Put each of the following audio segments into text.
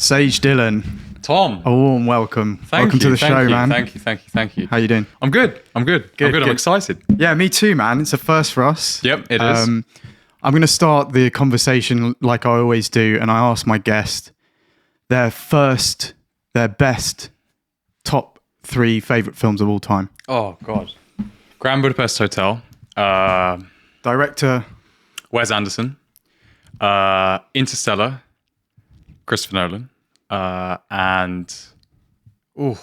Sage Dillon, Tom, a warm welcome. Welcome to the show, man. Thank you. How you doing? I'm good. I'm excited. Yeah, me too, man. It's a first for us. Yep, it is. I'm going to start the conversation like I always do, and I ask my guest their best top 3 favorite films of all time. Oh, God. Grand Budapest Hotel. Director? Wes Anderson. Interstellar. Christopher Nolan. And... Oh,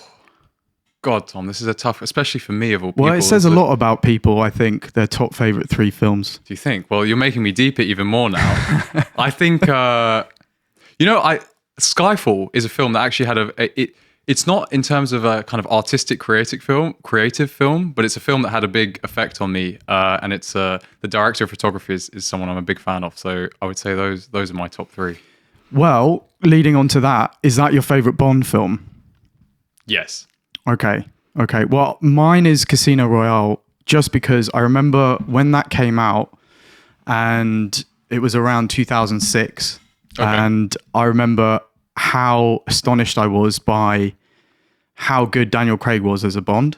God, Tom, this is a tough... Especially for me, of all people. Well, it says a lot about people, I think, their top favorite 3 films. Do you think? Well, you're making me deep it even more now. I think... Skyfall is a film that actually had it's not in terms of a kind of artistic creative film, but it's a film that had a big effect on me. And it's the director of photography is someone I'm a big fan of. So I would say those are my top 3. Well, leading on to that, is that your favorite Bond film? Yes. Okay. Well, mine is Casino Royale, just because I remember when that came out, and it was around 2006. Okay. And I remember how astonished I was by how good Daniel Craig was as a Bond.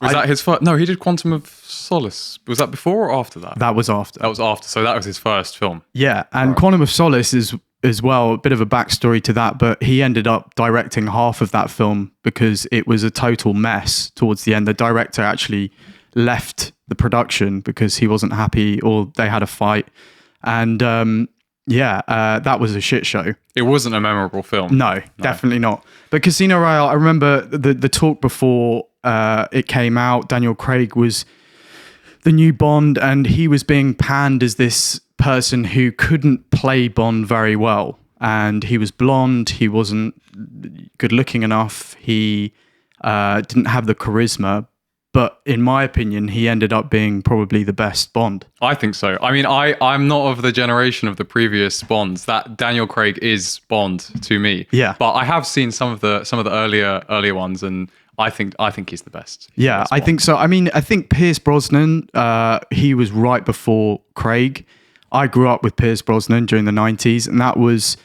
Was that his first? No, he did Quantum of Solace. Was that before or after that? That was after. So that was his first film. Yeah, and right. Quantum of Solace is as well a bit of a backstory to that, but he ended up directing half of that film because it was a total mess towards the end. The director actually left the production because he wasn't happy, or they had a fight. And that was a shit show. It wasn't a memorable film. No, definitely not. But Casino Royale, I remember the talk before it came out. Daniel Craig was the new Bond, and he was being panned as this person who couldn't play Bond very well. And he was blonde. He wasn't good looking enough. He didn't have the charisma. But in my opinion, he ended up being probably the best Bond. I think so. I mean, I'm not of the generation of the previous Bonds. That Daniel Craig is Bond to me. Yeah. But I have seen some of the earlier ones, and I think he's the best. Yeah, I think so. I mean, I think Pierce Brosnan, he was right before Craig. I grew up with Pierce Brosnan during the 90s, and that was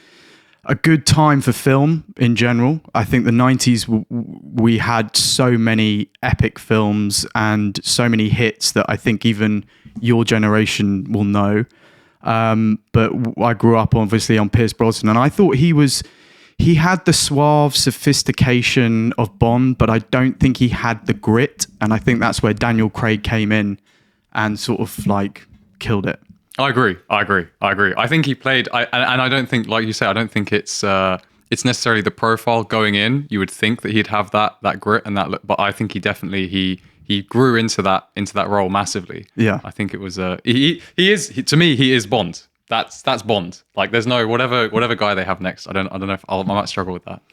a good time for film in general. I think the 90s, we had so many epic films and so many hits that I think even your generation will know. But I grew up obviously on Pierce Brosnan, and I thought he had the suave sophistication of Bond, but I don't think he had the grit. And I think that's where Daniel Craig came in and sort of like killed it. I agree. I think he played, and I don't think, like you say, I don't think it's necessarily the profile going in. You would think that he'd have that grit and that look, but I think he grew into that role massively. Yeah, I think it was to me he is Bond. That's Bond. Like there's no whatever guy they have next. I don't know if I might struggle with that.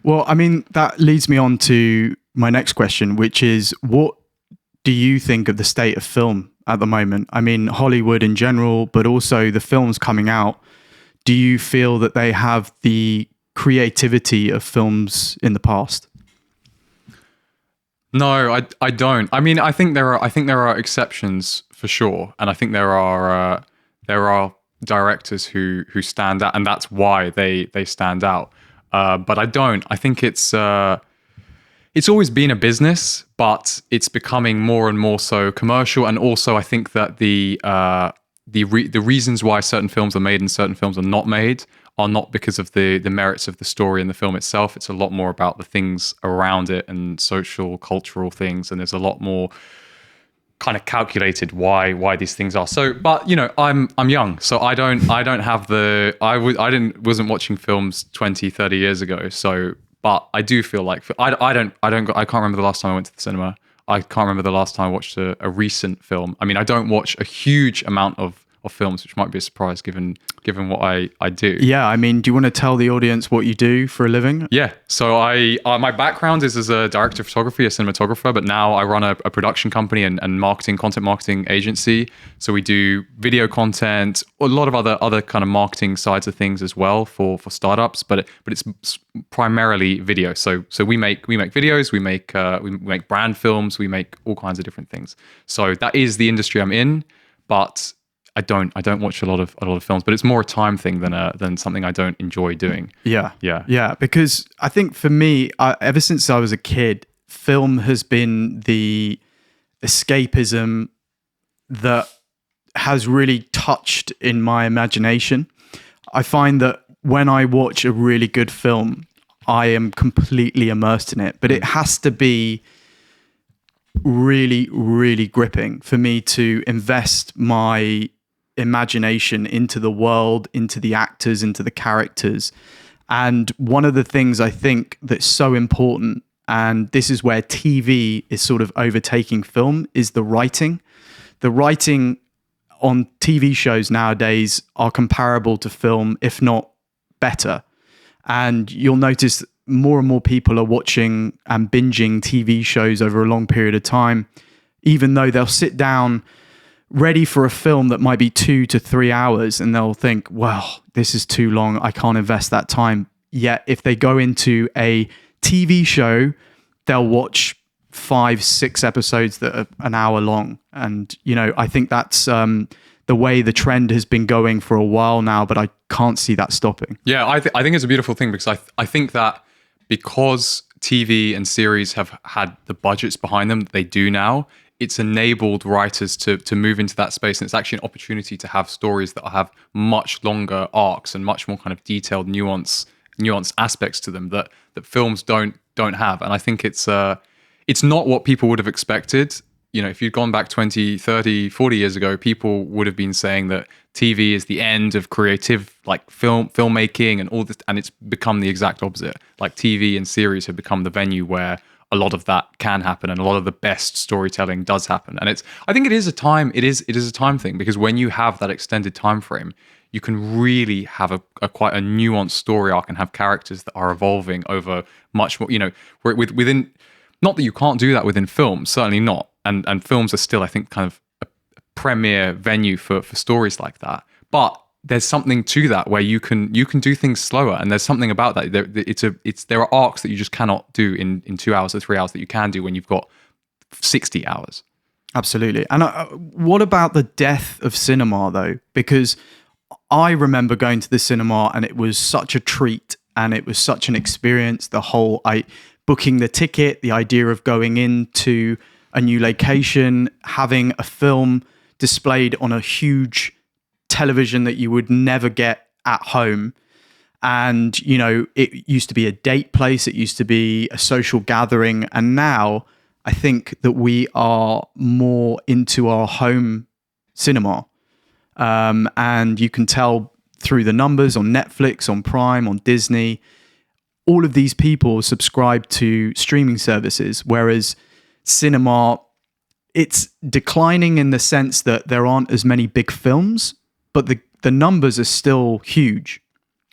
Well, I mean that leads me on to my next question, which is what do you think of the state of film at the moment? I mean, Hollywood in general, but also the films coming out. Do you feel that they have the creativity of films in the past? No, I don't. I mean, I think there are exceptions for sure, and I think there are directors who stand out, and that's why they stand out. But I don't. I think it's always been a business, but it's becoming more and more so commercial. And also, I think that the reasons why certain films are made and certain films are not made are not because of the merits of the story and the film itself. It's a lot more about the things around it and social, cultural things. And there's a lot more kind of calculated why these things are. So, but I'm young, so I wasn't watching films 20, 30 years ago. So. But I do feel like I can't remember the last time I went to the cinema. I can't remember the last time I watched a recent film. I mean, I don't watch a huge amount of films, which might be a surprise given what I do. Yeah, I mean, do you want to tell the audience what you do for a living? Yeah, so my background is as a director of photography, a cinematographer, but now I run a production company and content marketing agency. So we do video content, a lot of other kind of marketing sides of things as well for startups, but it's primarily video. So we make videos, we make brand films, we make all kinds of different things. So that is the industry I'm in, but I don't watch a lot of films, but it's more a time thing than something I don't enjoy doing. Yeah. Because I think for me, ever since I was a kid, film has been the escapism that has really touched in my imagination. I find that when I watch a really good film, I am completely immersed in it, but it has to be really, really gripping for me to invest my imagination into the world, into the actors, into the characters. And one of the things I think that's so important, and this is where TV is sort of overtaking film, is the writing. The writing on TV shows nowadays are comparable to film, if not better. And you'll notice more and more people are watching and binging TV shows over a long period of time, even though they'll sit down ready for a film that might be 2 to 3 hours and they'll think, well, this is too long. I can't invest that time. Yet if they go into a TV show, they'll watch 5, 6 episodes that are an hour long. And, I think that's the way the trend has been going for a while now, but I can't see that stopping. Yeah, I think it's a beautiful thing because I think that because TV and series have had the budgets behind them that they do now, it's enabled writers to move into that space. And it's actually an opportunity to have stories that have much longer arcs and much more kind of detailed, nuanced aspects to them that films don't have. And I think it's not what people would have expected. If you'd gone back 20, 30, 40 years ago, people would have been saying that TV is the end of creative, like filmmaking and all this, and it's become the exact opposite. Like TV and series have become the venue where a lot of that can happen and a lot of the best storytelling does happen. And I think it is a time thing, because when you have that extended time frame, you can really have a quite a nuanced story arc and have characters that are evolving over much more, within, not that you can't do that within films, certainly not. And films are still, I think, kind of a premier venue for stories like that. But there's something to that where you can do things slower, and there's something about that. There are arcs that you just cannot do in 2 hours or 3 hours that you can do when you've got 60 hours. Absolutely. And what about the death of cinema, though? Because I remember going to the cinema and it was such a treat and it was such an experience. The whole booking the ticket, the idea of going into a new location, having a film displayed on a huge television that you would never get at home. And, it used to be a date place. It used to be a social gathering. And now I think that we are more into our home cinema. And you can tell through the numbers on Netflix, on Prime, on Disney, all of these people subscribe to streaming services, whereas cinema, it's declining in the sense that there aren't as many big films, but the numbers are still huge.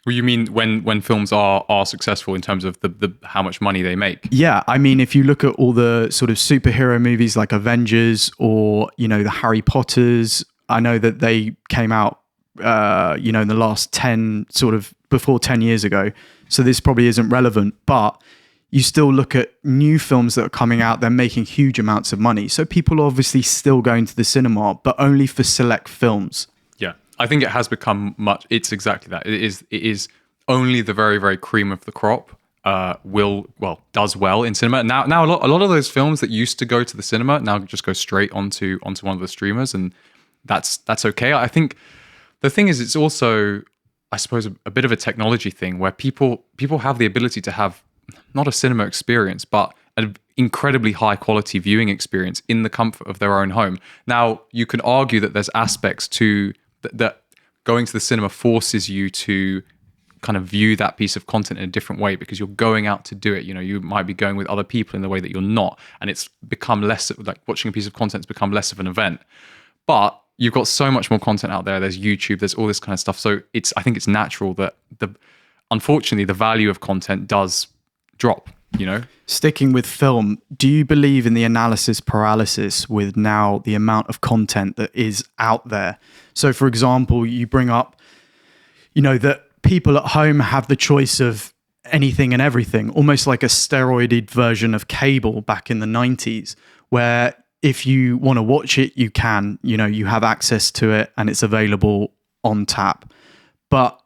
Well, you mean when films are successful in terms of the how much money they make? Yeah, I mean, if you look at all the sort of superhero movies like Avengers or, the Harry Potters, I know that they came out, in the last 10, sort of before 10 years ago. So this probably isn't relevant, but you still look at new films that are coming out, they're making huge amounts of money. So people are obviously still going to the cinema, but only for select films. Yeah, I think it has become it's exactly that. It is only the very, very cream of the crop does well in cinema. Now a lot of those films that used to go to the cinema now just go straight onto one of the streamers, and that's okay. I think the thing is, it's also, I suppose, a bit of a technology thing where people have the ability to have not a cinema experience, but an incredibly high quality viewing experience in the comfort of their own home. Now, you can argue that there's aspects to that going to the cinema forces you to kind of view that piece of content in a different way because you're going out to do it. You might be going with other people in the way that you're not, and it's become less like watching a piece of content has become less of an event. But you've got so much more content out there. There's YouTube, there's all this kind of stuff. So I think it's natural that unfortunately the value of content does drop, Sticking with film, do you believe in the analysis paralysis with now the amount of content that is out there? So for example, you bring up, that people at home have the choice of anything and everything, almost like a steroided version of cable back in the 90s, where if you want to watch it, you can. You have access to it and it's available on tap. But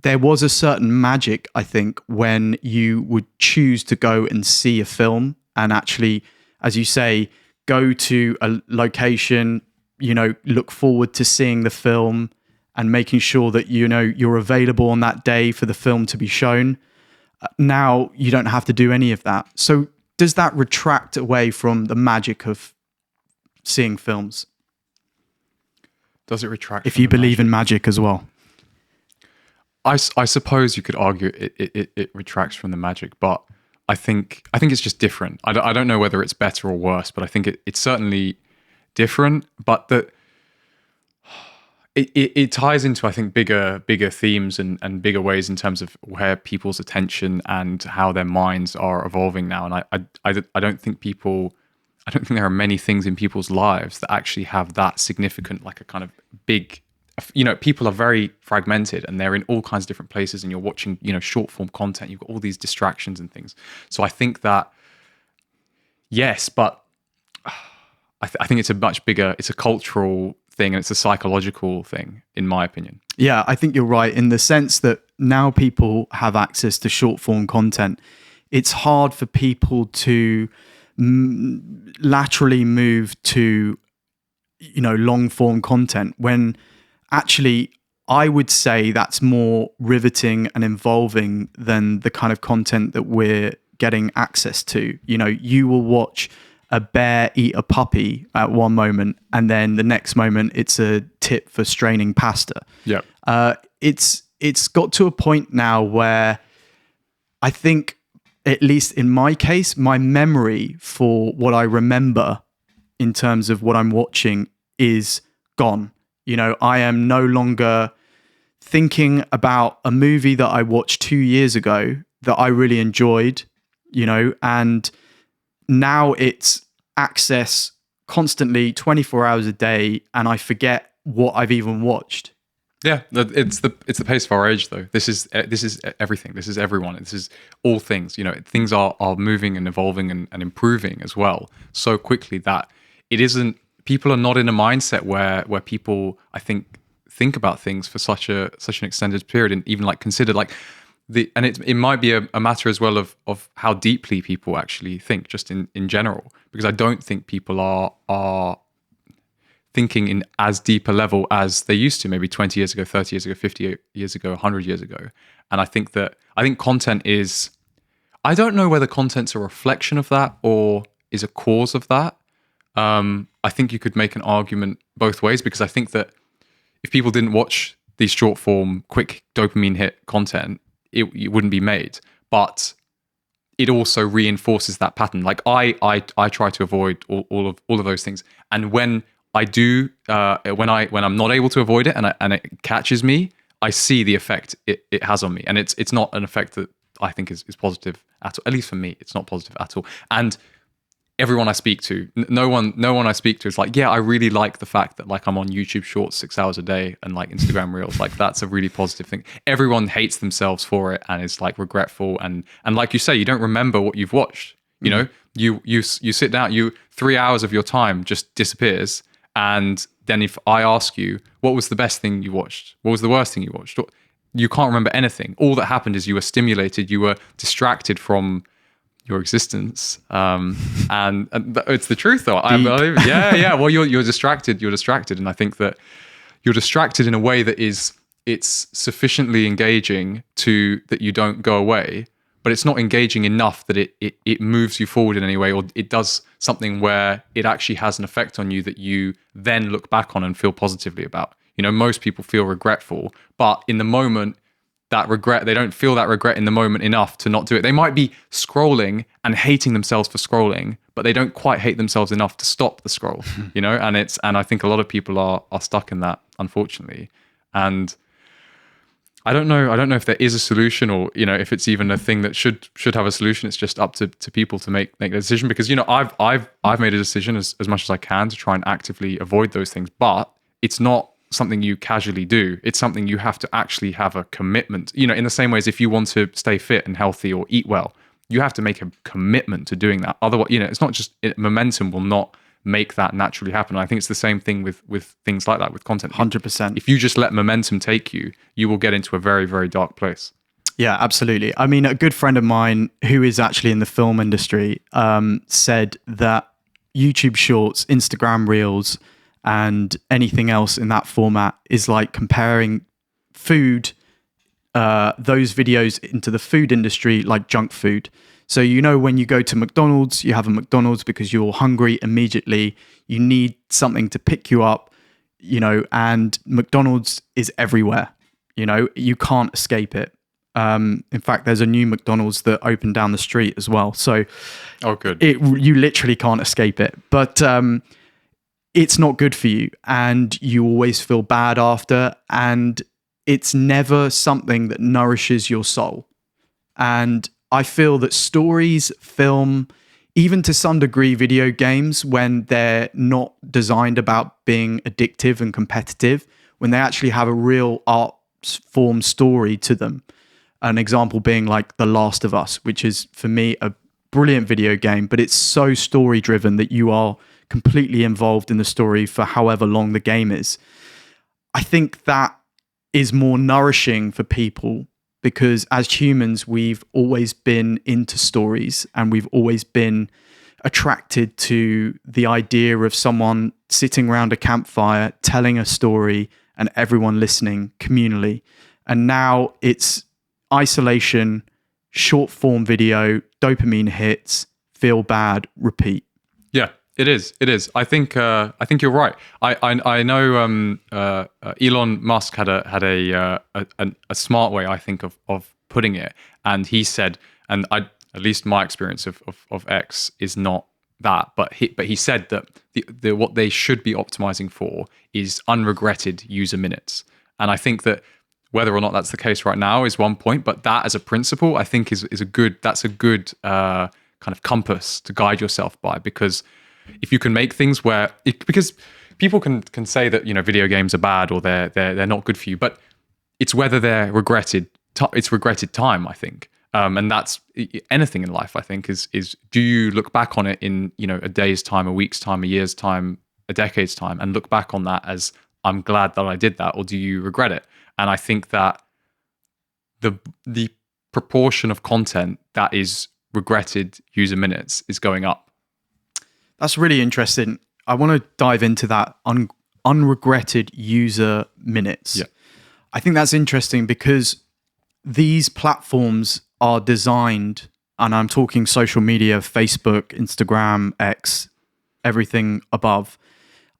there was a certain magic, I think, when you would choose to go and see a film and actually, as you say, go to a location, look forward to seeing the film and making sure that, you're available on that day for the film to be shown. Now you don't have to do any of that. So does that retract away from the magic of seeing films? Does it retract? If you believe in magic as well. I suppose you could argue it retracts from the magic, but I think it's just different. I don't know whether it's better or worse, but I think it's certainly different. But it ties into, I think, bigger themes and bigger ways in terms of where people's attention and how their minds are evolving now. And I don't think there are many things in people's lives that actually have that significant, like a kind of big. People are very fragmented and they're in all kinds of different places, and you're watching, short form content. You've got all these distractions and things. So I think that, yes, but I think it's a much bigger, it's a cultural thing and it's a psychological thing, in my opinion. Yeah, I think you're right in the sense that now people have access to short form content. It's hard for people to laterally move to, long form content when actually, I would say that's more riveting and involving than the kind of content that we're getting access to. You will watch a bear eat a puppy at one moment, and then the next moment it's a tip for straining pasta. Yeah. It's got to a point now where I think, at least in my case, my memory for what I remember in terms of what I'm watching is gone. I am no longer thinking about a movie that I watched 2 years ago that I really enjoyed, and now it's access constantly 24 hours a day, and I forget what I've even watched. Yeah, it's the pace of our age, though. This is everything. This is everyone. This is all things. Things are moving and evolving and improving as well so quickly that it isn't. People are not in a mindset where people, I think about things for such an extended period, and even like consider like and it might be a matter as well of how deeply people actually think, just in general, because I don't think people are thinking in as deep a level as they used to, maybe 20 years ago, 30 years ago, 50 years ago, 100 years ago. And I think content is, I don't know whether content's a reflection of that or is a cause of that. I think you could make an argument both ways, because I think that if people didn't watch these short form, quick dopamine hit content, it wouldn't be made. But it also reinforces that pattern. Like I try to avoid all of those things, and when I do, when I'm not able to avoid it and it catches me, I see the effect it has on me, and it's not an effect that I think is positive at all. At least for me, it's not positive at all. And everyone I speak to, no one I speak to is like, yeah, I really like the fact that like I'm on YouTube Shorts 6 hours a day and like Instagram Reels. Like that's a really positive thing. Everyone hates themselves for it and is like regretful, and like you say, you don't remember what you've watched. You sit down, 3 hours of your time just disappears, and then if I ask you what was the best thing you watched, what was the worst thing you watched, you can't remember anything. All that happened is you were stimulated, you were distracted from your existence, and it's the truth though. I believe, yeah. Well, you're distracted, and I think that you're distracted in a way that it's sufficiently engaging to that you don't go away, but it's not engaging enough that it moves you forward in any way, or it does something where it actually has an effect on you that you then look back on and feel positively about. Most people feel regretful, but in the moment, that regret, they don't feel that regret in the moment enough to not do it. They might be scrolling and hating themselves for scrolling, but they don't quite hate themselves enough to stop the scroll, and I think a lot of people are stuck in that, unfortunately. And I don't know if there is a solution, or if it's even a thing that should have a solution. It's just up to people to make the decision, because I've made a decision as much as I can to try and actively avoid those things, but it's not something you casually do. It's something you have to actually have a commitment. In the same way as if you want to stay fit and healthy or eat well, you have to make a commitment to doing that. Otherwise, it's not just momentum will not make that naturally happen. And I think it's the same thing with things like that, with content. 100%. If you just let momentum take you, you will get into a very, very dark place. Yeah, absolutely. I mean, a good friend of mine who is actually in the film industry said that YouTube Shorts, Instagram Reels, and anything else in that format is like comparing food, those videos into the food industry like junk food. So, when you go to McDonald's, you have a McDonald's because you're hungry immediately. You need something to pick you up, and McDonald's is everywhere. You can't escape it. In fact, there's a new McDonald's that opened down the street as well. So, oh, good. You literally can't escape it. But it's not good for you, and you always feel bad after. And it's never something that nourishes your soul. And I feel that stories, film, even to some degree, video games, when they're not designed about being addictive and competitive, when they actually have a real art form story to them. An example being like The Last of Us, which is for me a brilliant video game, but it's so story driven that you are completely involved in the story for however long the game is. I think that is more nourishing for people because as humans, we've always been into stories and we've always been attracted to the idea of someone sitting around a campfire, telling a story and everyone listening communally. And now it's isolation, short form video, dopamine hits, feel bad, repeat. Yeah, it is. It is. I think you're right. I know Elon Musk had a smart way, I think, of putting it, and he said, and at least my experience of X is not that, but he said that the what they should be optimizing for is unregretted user minutes, and I think that whether or not that's the case right now is one point, but that as a principle, I think is a good kind of compass to guide yourself by, because if you can make things because people can say that video games are bad or they're not good for you, but it's whether they're regretted time, I think, and that's anything in life. I think is do you look back on it in a day's time, a week's time, a year's time, a decade's time, and look back on that as I'm glad that I did that, or do you regret it? And I think that the proportion of content that is regretted user minutes is going up. That's really interesting. I want to dive into that unregretted user minutes. Yeah. I think that's interesting because these platforms are designed, and I'm talking social media, Facebook, Instagram, X, everything above,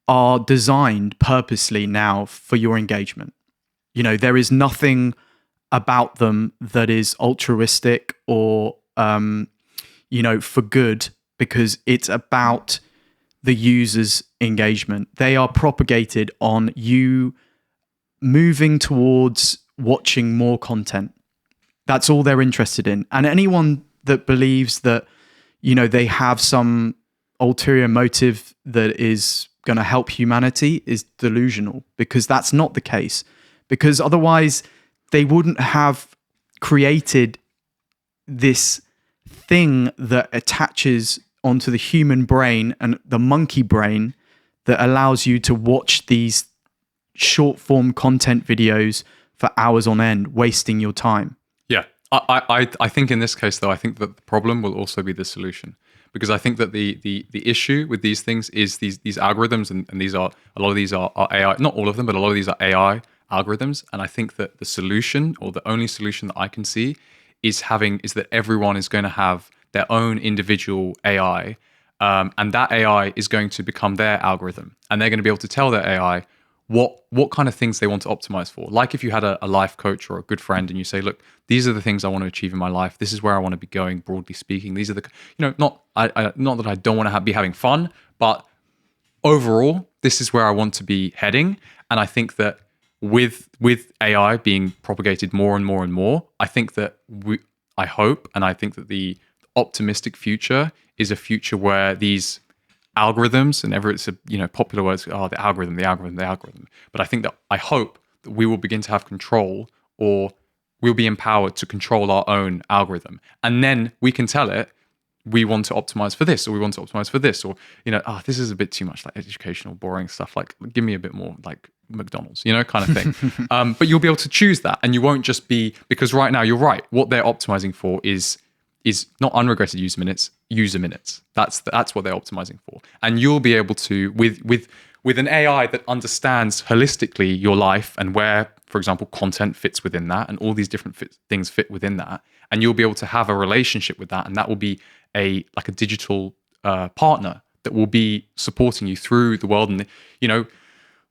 are designed purposely now for your engagement. There is nothing about them that is altruistic or, for good, because it's about the user's engagement. They are propagated on you moving towards watching more content. That's all they're interested in. And anyone that believes that, they have some ulterior motive that is going to help humanity is delusional, because that's not the case. Because otherwise they wouldn't have created this thing that attaches onto the human brain and the monkey brain that allows you to watch these short form content videos for hours on end, wasting your time. Yeah. I think in this case, though, I think that the problem will also be the solution, because I think that the issue with these things is these algorithms, and a lot of these are AI, not all of them, but a lot of these are AI algorithms. And I think that the solution, or the only solution that I can see, is that everyone is going to have their own individual AI, and that AI is going to become their algorithm, and they're going to be able to tell their AI what kind of things they want to optimize for. Like if you had a life coach or a good friend and you say, look, these are the things I want to achieve in my life. This is where I want to be going, broadly speaking. These are the, not that I don't want to be having fun, but overall, this is where I want to be heading. And I think that with AI being propagated more and more and more, I think that I hope, and I think that the optimistic future is a future where these algorithms, and it's a popular words, the algorithm. But I hope that we will begin to have control, or we'll be empowered to control our own algorithm, and then we can tell it we want to optimize for this, or we want to optimize for this, or this is a bit too much like educational, boring stuff. Like, give me a bit more like McDonald's, kind of thing. But you'll be able to choose that, and you won't just be, because right now you're right. What they're optimizing for is not unregretted user minutes. That's what they're optimizing for, and you'll be able to with an AI that understands holistically your life and where, for example, content fits within that, and all these different things fit within that, and you'll be able to have a relationship with that, and that will be a digital partner that will be supporting you through the world, and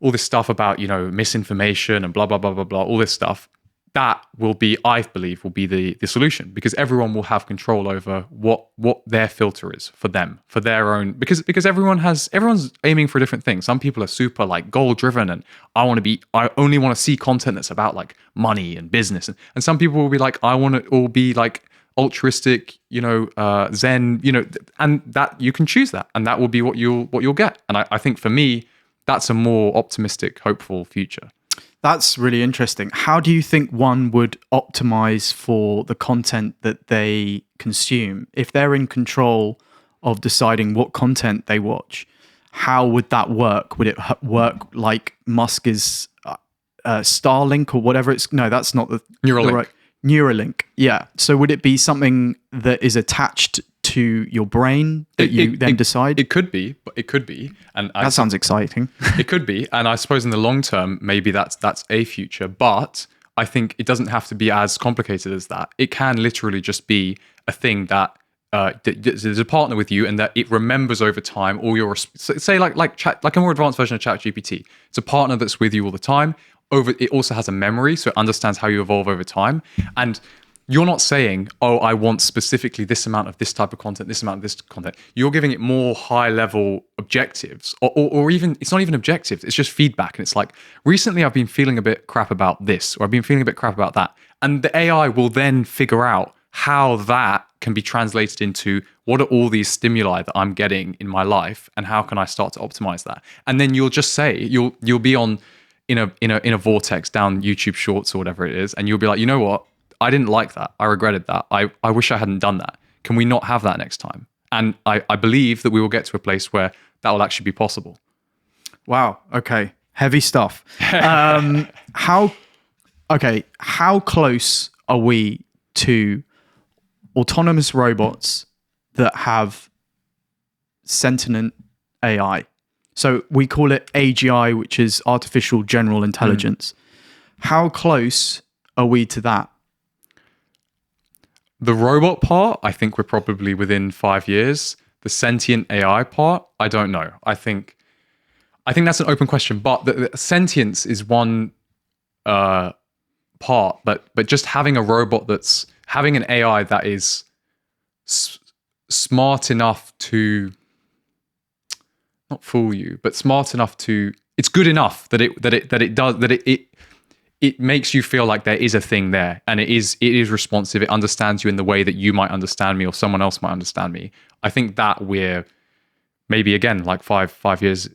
all this stuff about misinformation and blah blah blah blah blah, all this stuff. That will be, I believe, will be the solution, because everyone will have control over what their filter is for them, for their own, because everyone's aiming for a different thing. Some people are super like goal driven, and I only want to see content that's about like money and business, and some people will be like, I want to all be like altruistic, Zen, and that you can choose that, and that will be what you'll get. And I think for me, that's a more optimistic, hopeful future. That's really interesting. How do you think one would optimize for the content that they consume? If they're in control of deciding what content they watch, how would that work? Would it work like Musk is Starlink or whatever it's... No, that's not the... Neuralink. Neuralink, yeah. So would it be something that is attached to your brain that you then decide? It could be, and that sounds exciting. It could be, and I suppose in the long term, maybe that's a future. But I think it doesn't have to be as complicated as that. It can literally just be a thing that there's a partner with you, and that it remembers over time all your say like a more advanced version of ChatGPT. It's a partner that's with you all the time. It also has a memory, so it understands how you evolve over time. And you're not saying, oh, I want specifically this amount of this type of content, this amount of this content. You're giving it more high-level objectives, or even, it's not even objectives, it's just feedback. And it's like, recently I've been feeling a bit crap about this, or I've been feeling a bit crap about that. And the AI will then figure out how that can be translated into what are all these stimuli that I'm getting in my life, and how can I start to optimize that? And then you'll just say, you'll be on in a vortex down YouTube Shorts or whatever it is, and you'll be like, you know what? I didn't like that. I regretted that. I wish I hadn't done that. Can we not have that next time? And I believe that we will get to a place where that will actually be possible. Wow. Okay. Heavy stuff. How close are we to autonomous robots that have sentient AI? So we call it AGI, which is artificial general intelligence. How close are we to that? The robot part, I think we're probably within 5 years. The sentient AI part, I don't know. I think that's an open question. But the sentience is one part. But just having a robot having an AI that is smart enough to not fool you, but smart enough to, it's good enough that it makes you feel like there is a thing there, and it is responsive. It understands you in the way that you might understand me, or someone else might understand me. I think that we're maybe again like five years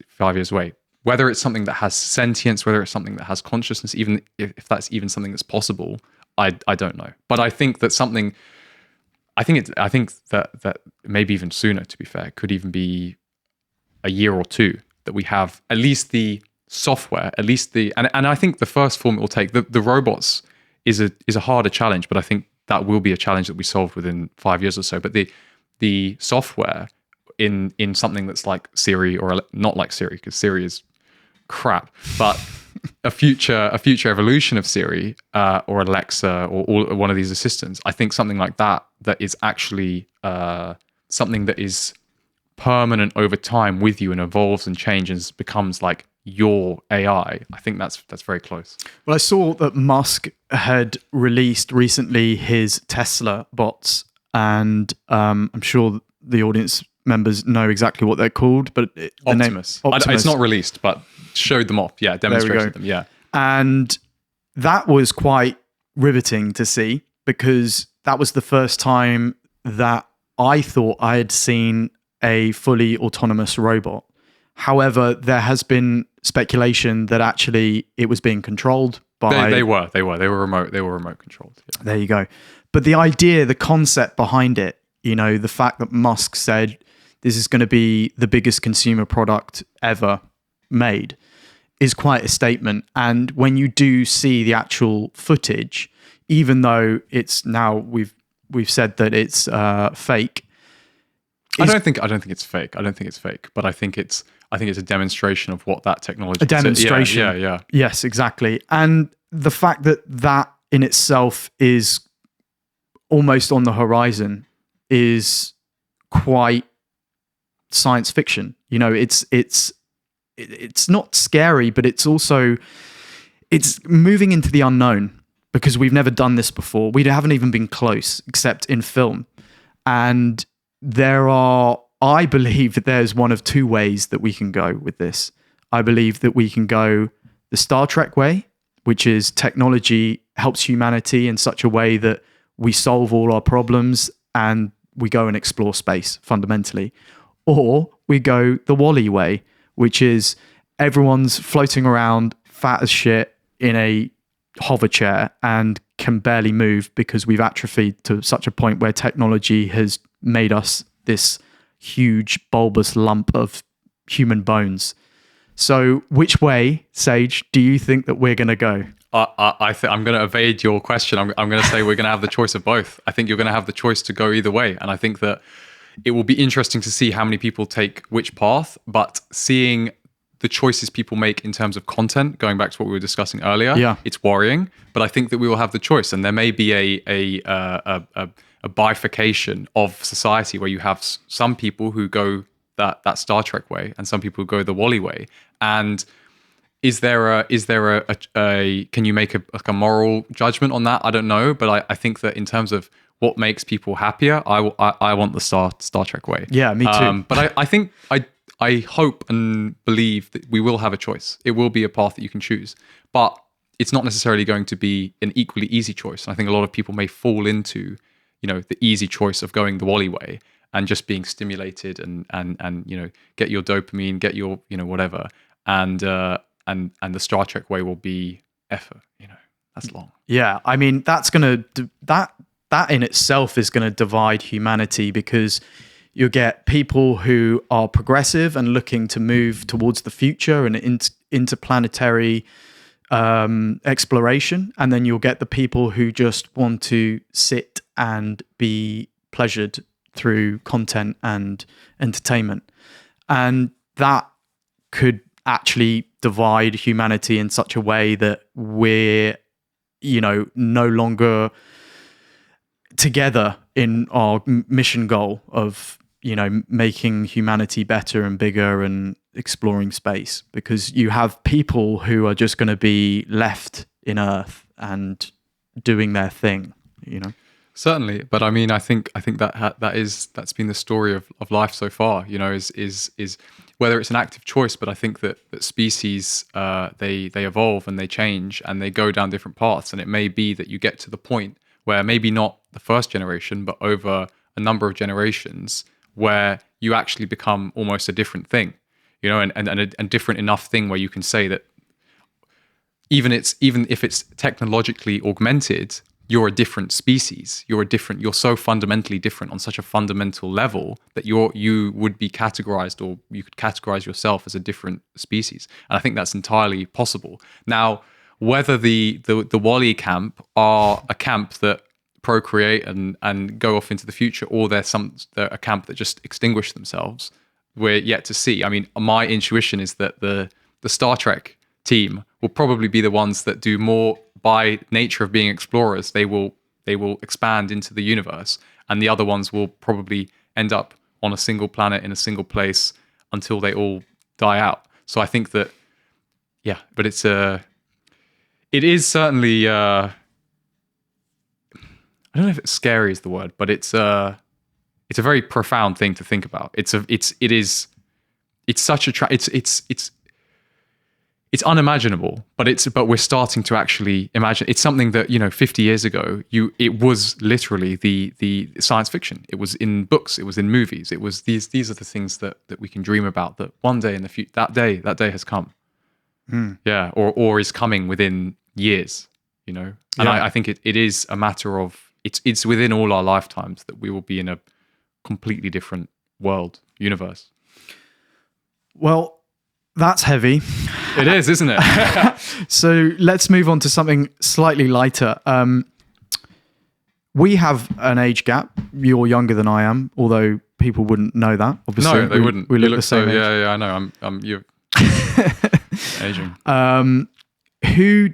away. Whether it's something that has sentience, whether it's something that has consciousness, even if that's even something that's possible, I don't know. But I think that something. I think that maybe even sooner. To be fair, could even be a year or two that we have at least the software, at least and I think the first form it will take, the robots is a harder challenge, but I think that will be a challenge that we solve within 5 years or so. But the software in something that's like Siri, or not like Siri, because Siri is crap, but a future evolution of Siri or Alexa or one of these assistants, I think something like that is actually something that is permanent over time with you and evolves and changes, becomes like your AI. I think that's very close. Well, I saw that Musk had released recently his Tesla bots, and I'm sure the audience members know exactly what they're called, but Optimus. It's not released, but showed them off. Yeah, demonstrated them. Yeah, and that was quite riveting to see, because that was the first time that I thought I had seen a fully autonomous robot. However, there has been speculation that actually it was being controlled by... They were remote controlled. Yeah. There you go. But the idea, the concept behind it You know, the fact that Musk said this is going to be the biggest consumer product ever made is quite a statement. And when you do see the actual footage, even though it's now we've said that it's fake. I don't think it's fake. I don't think it's fake, but I think it's a demonstration of what that technology. A demonstration. Yeah. Yes, exactly. And the fact that that in itself is almost on the horizon is quite science fiction. You know, it's not scary, but it's also it's moving into the unknown because we've never done this before. We haven't even been close except in film. And I believe that there's one of two ways that we can go with this. I believe that we can go the Star Trek way, which is technology helps humanity in such a way that we solve all our problems and we go and explore space fundamentally. Or we go the Wall-E way, which is everyone's floating around fat as shit in a hover chair and can barely move because we've atrophied to such a point where technology has made us this huge bulbous lump of human bones. So which way, Sage, do you think that we're going to go? I'm going to evade your question. I'm going to say we're going to have the choice of both. I think you're going to have the choice to go either way. And I think that it will be interesting to see how many people take which path, but seeing the choices people make in terms of content, going back to what we were discussing earlier, it's worrying. But I think that we will have the choice, and there may be a bifurcation of society where you have some people who go that Star Trek way and some people who go the Wall-E way. And is there a can you make a moral judgment on that? I don't know, but I think that in terms of what makes people happier, I want the Star Trek way. Yeah, me too. But I think I hope and believe that we will have a choice. It will be a path that you can choose, but it's not necessarily going to be an equally easy choice. And I think a lot of people may fall into, the easy choice of going the Wall-E way and just being stimulated and get your dopamine, get your whatever, and the Star Trek way will be effort. That's long. Yeah, I mean that's gonna that in itself is going to divide humanity because you get people who are progressive and looking to move towards the future and interplanetary exploration, and then you'll get the people who just want to sit and be pleasured through content and entertainment, and that could actually divide humanity in such a way that we're no longer together in our mission goal of making humanity better and bigger and exploring space, because you have people who are just going to be left in Earth and doing their thing. Certainly, but I mean, I think that's been the story of life so far. Is whether it's an active choice, but I think that species they evolve and they change and they go down different paths, and it may be that you get to the point where maybe not the first generation, but over a number of generations, where you actually become almost a different thing, and a different enough thing where you can say that even if it's technologically augmented, you're a different species. You're so fundamentally different on such a fundamental level that you would be categorized, or you could categorize yourself as a different species. And I think that's entirely possible. Now, whether the Wall-E camp are a camp that procreate and go off into the future, or they're a camp that just extinguish themselves, we're yet to see. I mean, my intuition is that the Star Trek team will probably be the ones that do more by nature of being explorers. They will expand into the universe, and the other ones will probably end up on a single planet in a single place until they all die out. So I think that, but it is certainly I don't know if it's scary is the word, but it's a very profound thing to think about. It's such it's unimaginable, but we're starting to actually imagine. It's something that 50 years ago it was literally the science fiction. It was in books, it was in movies, it was these are the things that we can dream about, that one day in the future that day has come. Yeah, or is coming within years, and I think it is a matter of it's within all our lifetimes that we will be in completely different world, universe. Well, that's heavy. It is, isn't it? So let's move on to something slightly lighter. We have an age gap. You're younger than I am, although people wouldn't know that. Obviously, No, they wouldn't. We You look the same so, age. yeah, I know. You're aging. Who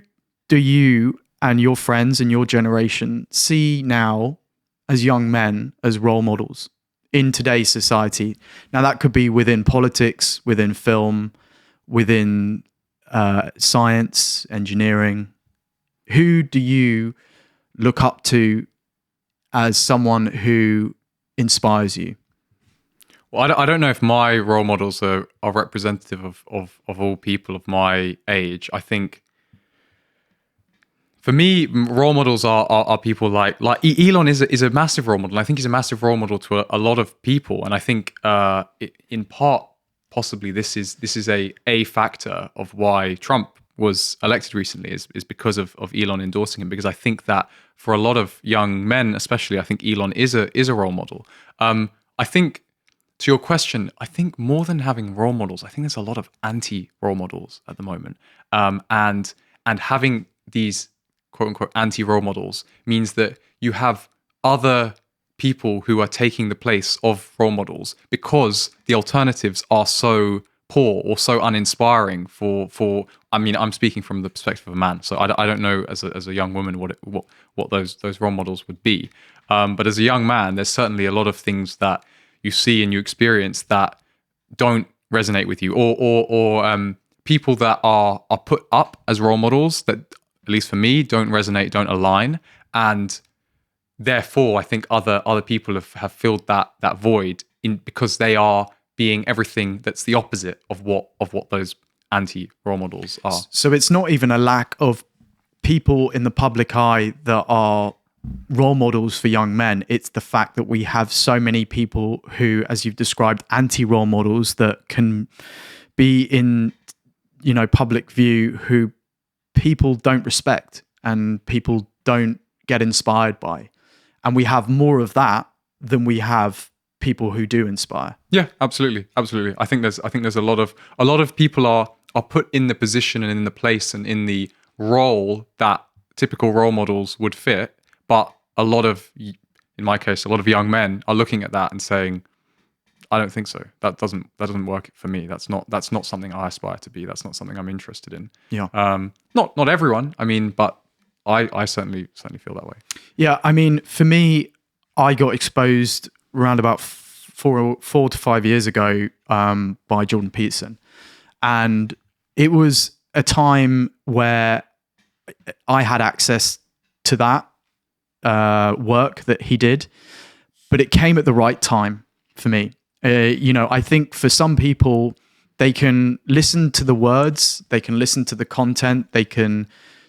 do you and your friends and your generation see now as young men as role models in today's society? Now, that could be within politics, within film, within science, engineering. Who do you look up to as someone who inspires you? Well, I don't know if my role models are representative of all people of my age. I think for me, role models are people like Elon is a massive role model. I think he's a massive role model to a lot of people, and I think in part possibly this is a factor of why Trump was elected recently is because of Elon endorsing him, because I think that for a lot of young men especially, I think Elon is a role model. I think, to your question, I think more than having role models, I think there's a lot of anti-role models at the moment. And having these quote unquote anti-role models means that you have other people who are taking the place of role models because the alternatives are so poor or so uninspiring for I mean, I'm speaking from the perspective of a man, so I don't know as a young woman what those role models would be, but as a young man there's certainly a lot of things that you see and you experience that don't resonate with you, or people that are put up as role models that, at least for me, don't resonate, don't align, and therefore I think other people have filled that void in because they are being everything that's the opposite of what those anti role models are. So it's not even a lack of people in the public eye that are role models for young men. It's the fact that we have so many people who, as you've described, anti-role models that can be in, public view, who people don't respect and people don't get inspired by. And we have more of that than we have people who do inspire. Yeah, absolutely. I think there's a lot of people are put in the position and in the place and in the role that typical role models would fit, but in my case, a lot of young men are looking at that and saying, I don't think so. That doesn't work for me. That's not something I aspire to be. That's not something I'm interested in. Yeah. Not everyone. I mean, but I certainly feel that way. Yeah. I mean, for me, I got exposed around about 4 to 5 years ago by Jordan Peterson, and it was a time where I had access to that work that he did, but it came at the right time for me. I think for some people, they can listen to the words, they can listen to the content, they can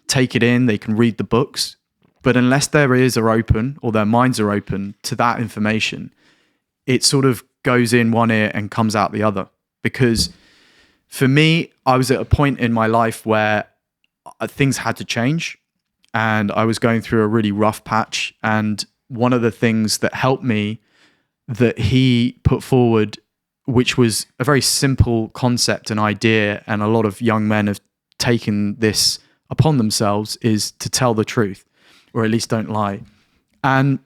take it in, they can read the books, but unless their ears are open or their minds are open to that information, it sort of goes in one ear and comes out the other. Because for me, I was at a point in my life where things had to change, and I was going through a really rough patch. And one of the things that helped me that he put forward, which was a very simple concept and idea, and a lot of young men have taken this upon themselves, is to tell the truth, or at least don't lie. And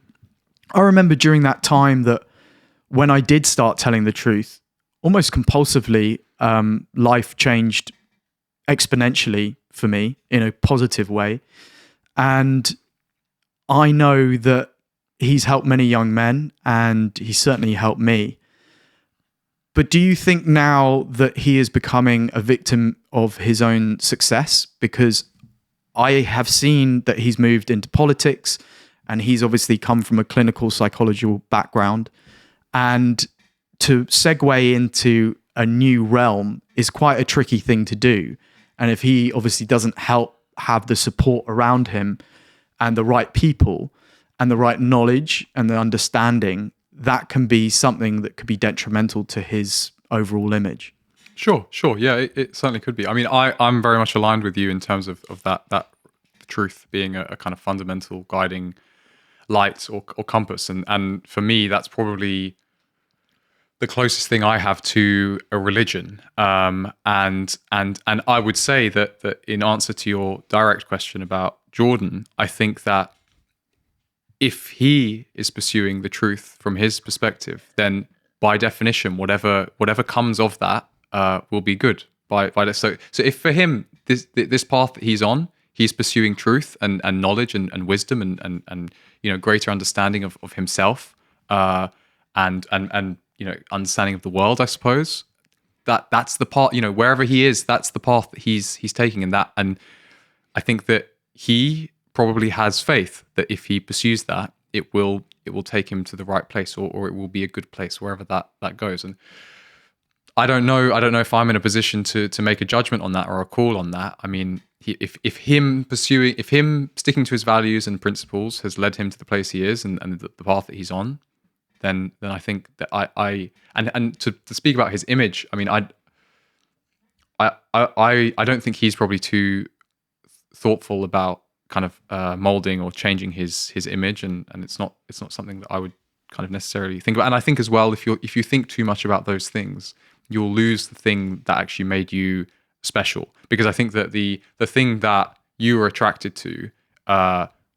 I remember during that time that when I did start telling the truth, almost compulsively, life changed exponentially for me in a positive way. And I know that he's helped many young men, and he certainly helped me. But do you think now that he is becoming a victim of his own success? Because I have seen that he's moved into politics, and he's obviously come from a clinical psychological background. And to segue into a new realm is quite a tricky thing to do. And if he obviously doesn't have the support around him and the right people and the right knowledge and the understanding, that can be something that could be detrimental to his overall image. Sure. Yeah, it certainly could be. I mean, I'm very much aligned with you in terms of that truth being a kind of fundamental guiding light or compass. And for me, that's probably the closest thing I have to a religion. And I would say that in answer to your direct question about Jordan, I think that if he is pursuing the truth from his perspective, then by definition, whatever comes of that will be good. By this, so if for him this path that he's on, he's pursuing truth and knowledge and wisdom and greater understanding of himself, and understanding of the world, I suppose. That's the part, wherever he is, that's the path that he's taking in that. And I think that he probably has faith that if he pursues that, it will take him to the right place, or it will be a good place wherever that goes. And I don't know if I'm in a position to make a judgment on that or a call on that. I mean, if him sticking to his values and principles has led him to the place he is and the path that he's on, then I think that I to speak about his image, I mean, I don't think he's probably too thoughtful about kind of molding or changing his image, and it's not something that I would kind of necessarily think about. And I think as well, if you think too much about those things, you'll lose the thing that actually made you special. Because I think that the thing that you were attracted to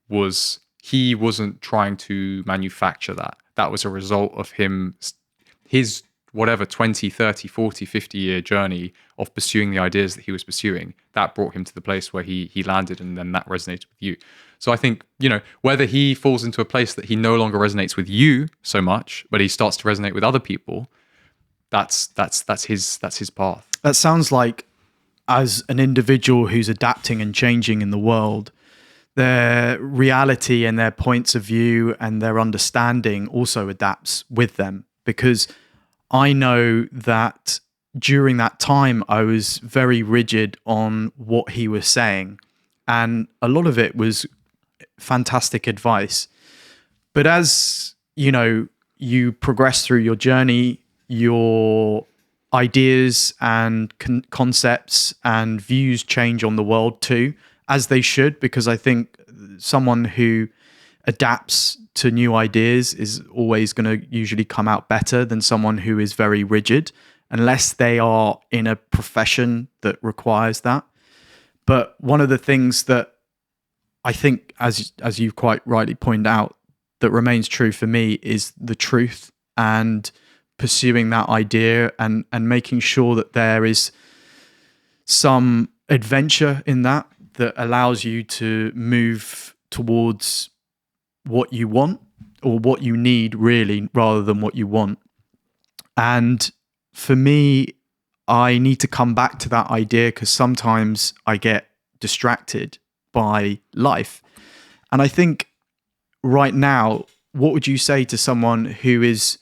was, he wasn't trying to manufacture that. That was a result of his whatever 20, 30, 40, 50-year journey of pursuing the ideas that he was pursuing. That brought him to the place where he landed, and then that resonated with you. So I think, whether he falls into a place that he no longer resonates with you so much, but he starts to resonate with other people, that's his path. That sounds like, as an individual who's adapting and changing in the world, their reality and their points of view and their understanding also adapts with them. Because I know that during that time, I was very rigid on what he was saying. And a lot of it was fantastic advice. But as, you progress through your journey, your ideas and concepts and views change on the world too, as they should, because I think someone who adapts to new ideas is always going to usually come out better than someone who is very rigid, unless they are in a profession that requires that. But one of the things that I think, as you quite rightly pointed out, that remains true for me is the truth, and pursuing that idea and making sure that there is some adventure in that allows you to move towards what you want, or what you need really, rather than what you want. And for me, I need to come back to that idea, because sometimes I get distracted by life. And I think right now, what would you say to someone who is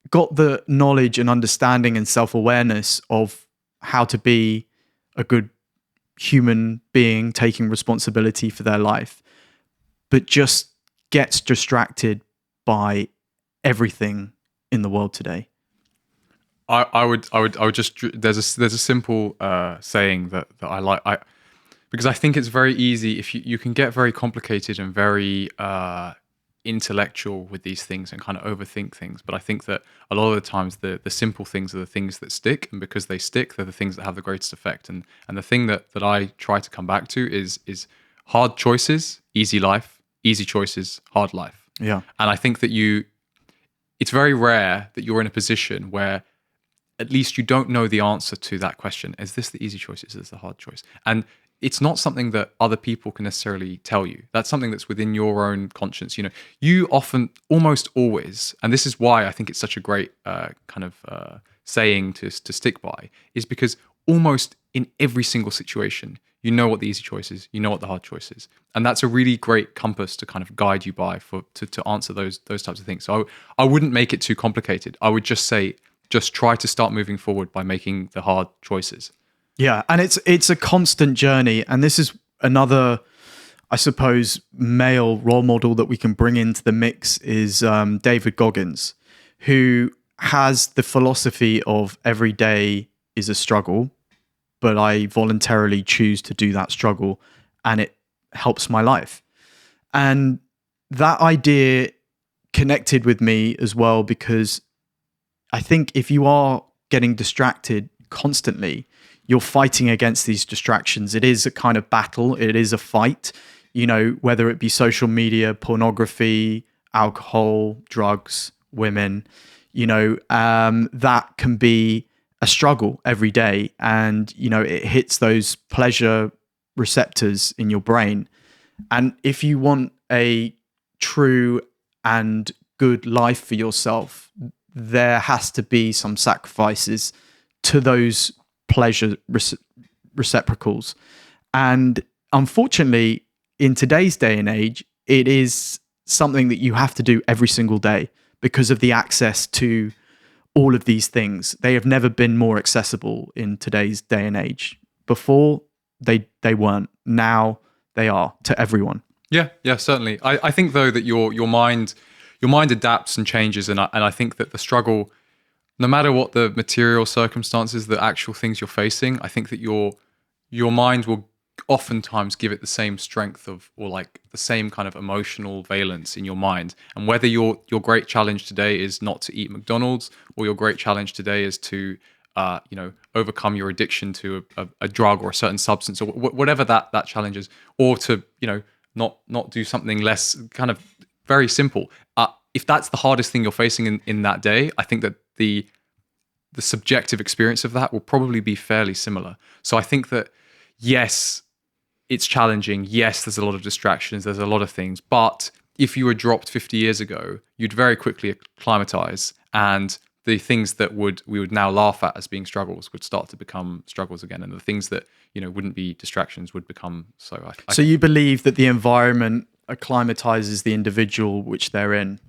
got the knowledge and understanding and self-awareness of how to be a good human being, taking responsibility for their life, but just gets distracted by everything in the world today? I would just, there's a simple saying that I like, because I think it's very easy, if you can get very complicated and very intellectual with these things and kind of overthink things. But I think that a lot of the times the simple things are the things that stick, and because they stick, they're the things that have the greatest effect. And the thing that I try to come back to is hard choices, easy life; easy choices, hard life. Yeah. And I think that it's very rare that you're in a position where at least you don't know the answer to that question. Is this the easy choice? Is this the hard choice? And it's not something that other people can necessarily tell you. That's something that's within your own conscience. You often, almost always, and this is why I think it's such a great kind of saying to stick by, is because almost in every single situation, you know what the easy choice is, you know what the hard choice is. And that's a really great compass to kind of guide you by to answer those types of things. So I wouldn't make it too complicated. I would just say, just try to start moving forward by making the hard choices. Yeah, and it's a constant journey. And this is another, I suppose, male role model that we can bring into the mix is David Goggins, who has the philosophy of every day is a struggle, but I voluntarily choose to do that struggle, and it helps my life. And that idea connected with me as well, because I think if you are getting distracted constantly, you're fighting against these distractions. It is a kind of battle. It is a fight, whether it be social media, pornography, alcohol, drugs, women, that can be a struggle every day. And, it hits those pleasure receptors in your brain. And if you want a true and good life for yourself, there has to be some sacrifices to those pleasure receptacles. And unfortunately, in today's day and age, it is something that you have to do every single day because of the access to all of these things. They have never been more accessible in today's day and age. Before, they weren't. Now they are to everyone. Yeah, certainly. I think though that your mind adapts and changes, and I think that the struggle, no matter what the material circumstances, the actual things you're facing, I think that your mind will oftentimes give it the same strength or like the same kind of emotional valence in your mind. And whether your great challenge today is not to eat McDonald's, or your great challenge today is to overcome your addiction to a drug or a certain substance, or whatever that challenge is, or to not do something less kind of very simple. If that's the hardest thing you're facing in that day, I think that the subjective experience of that will probably be fairly similar. So I think that, yes, it's challenging. Yes, there's a lot of distractions. There's a lot of things. But if you were dropped 50 years ago, you'd very quickly acclimatize, and the things that we would now laugh at as being struggles would start to become struggles again. And the things that, wouldn't be distractions would become so. So you believe that the environment acclimatizes the individual which they're in?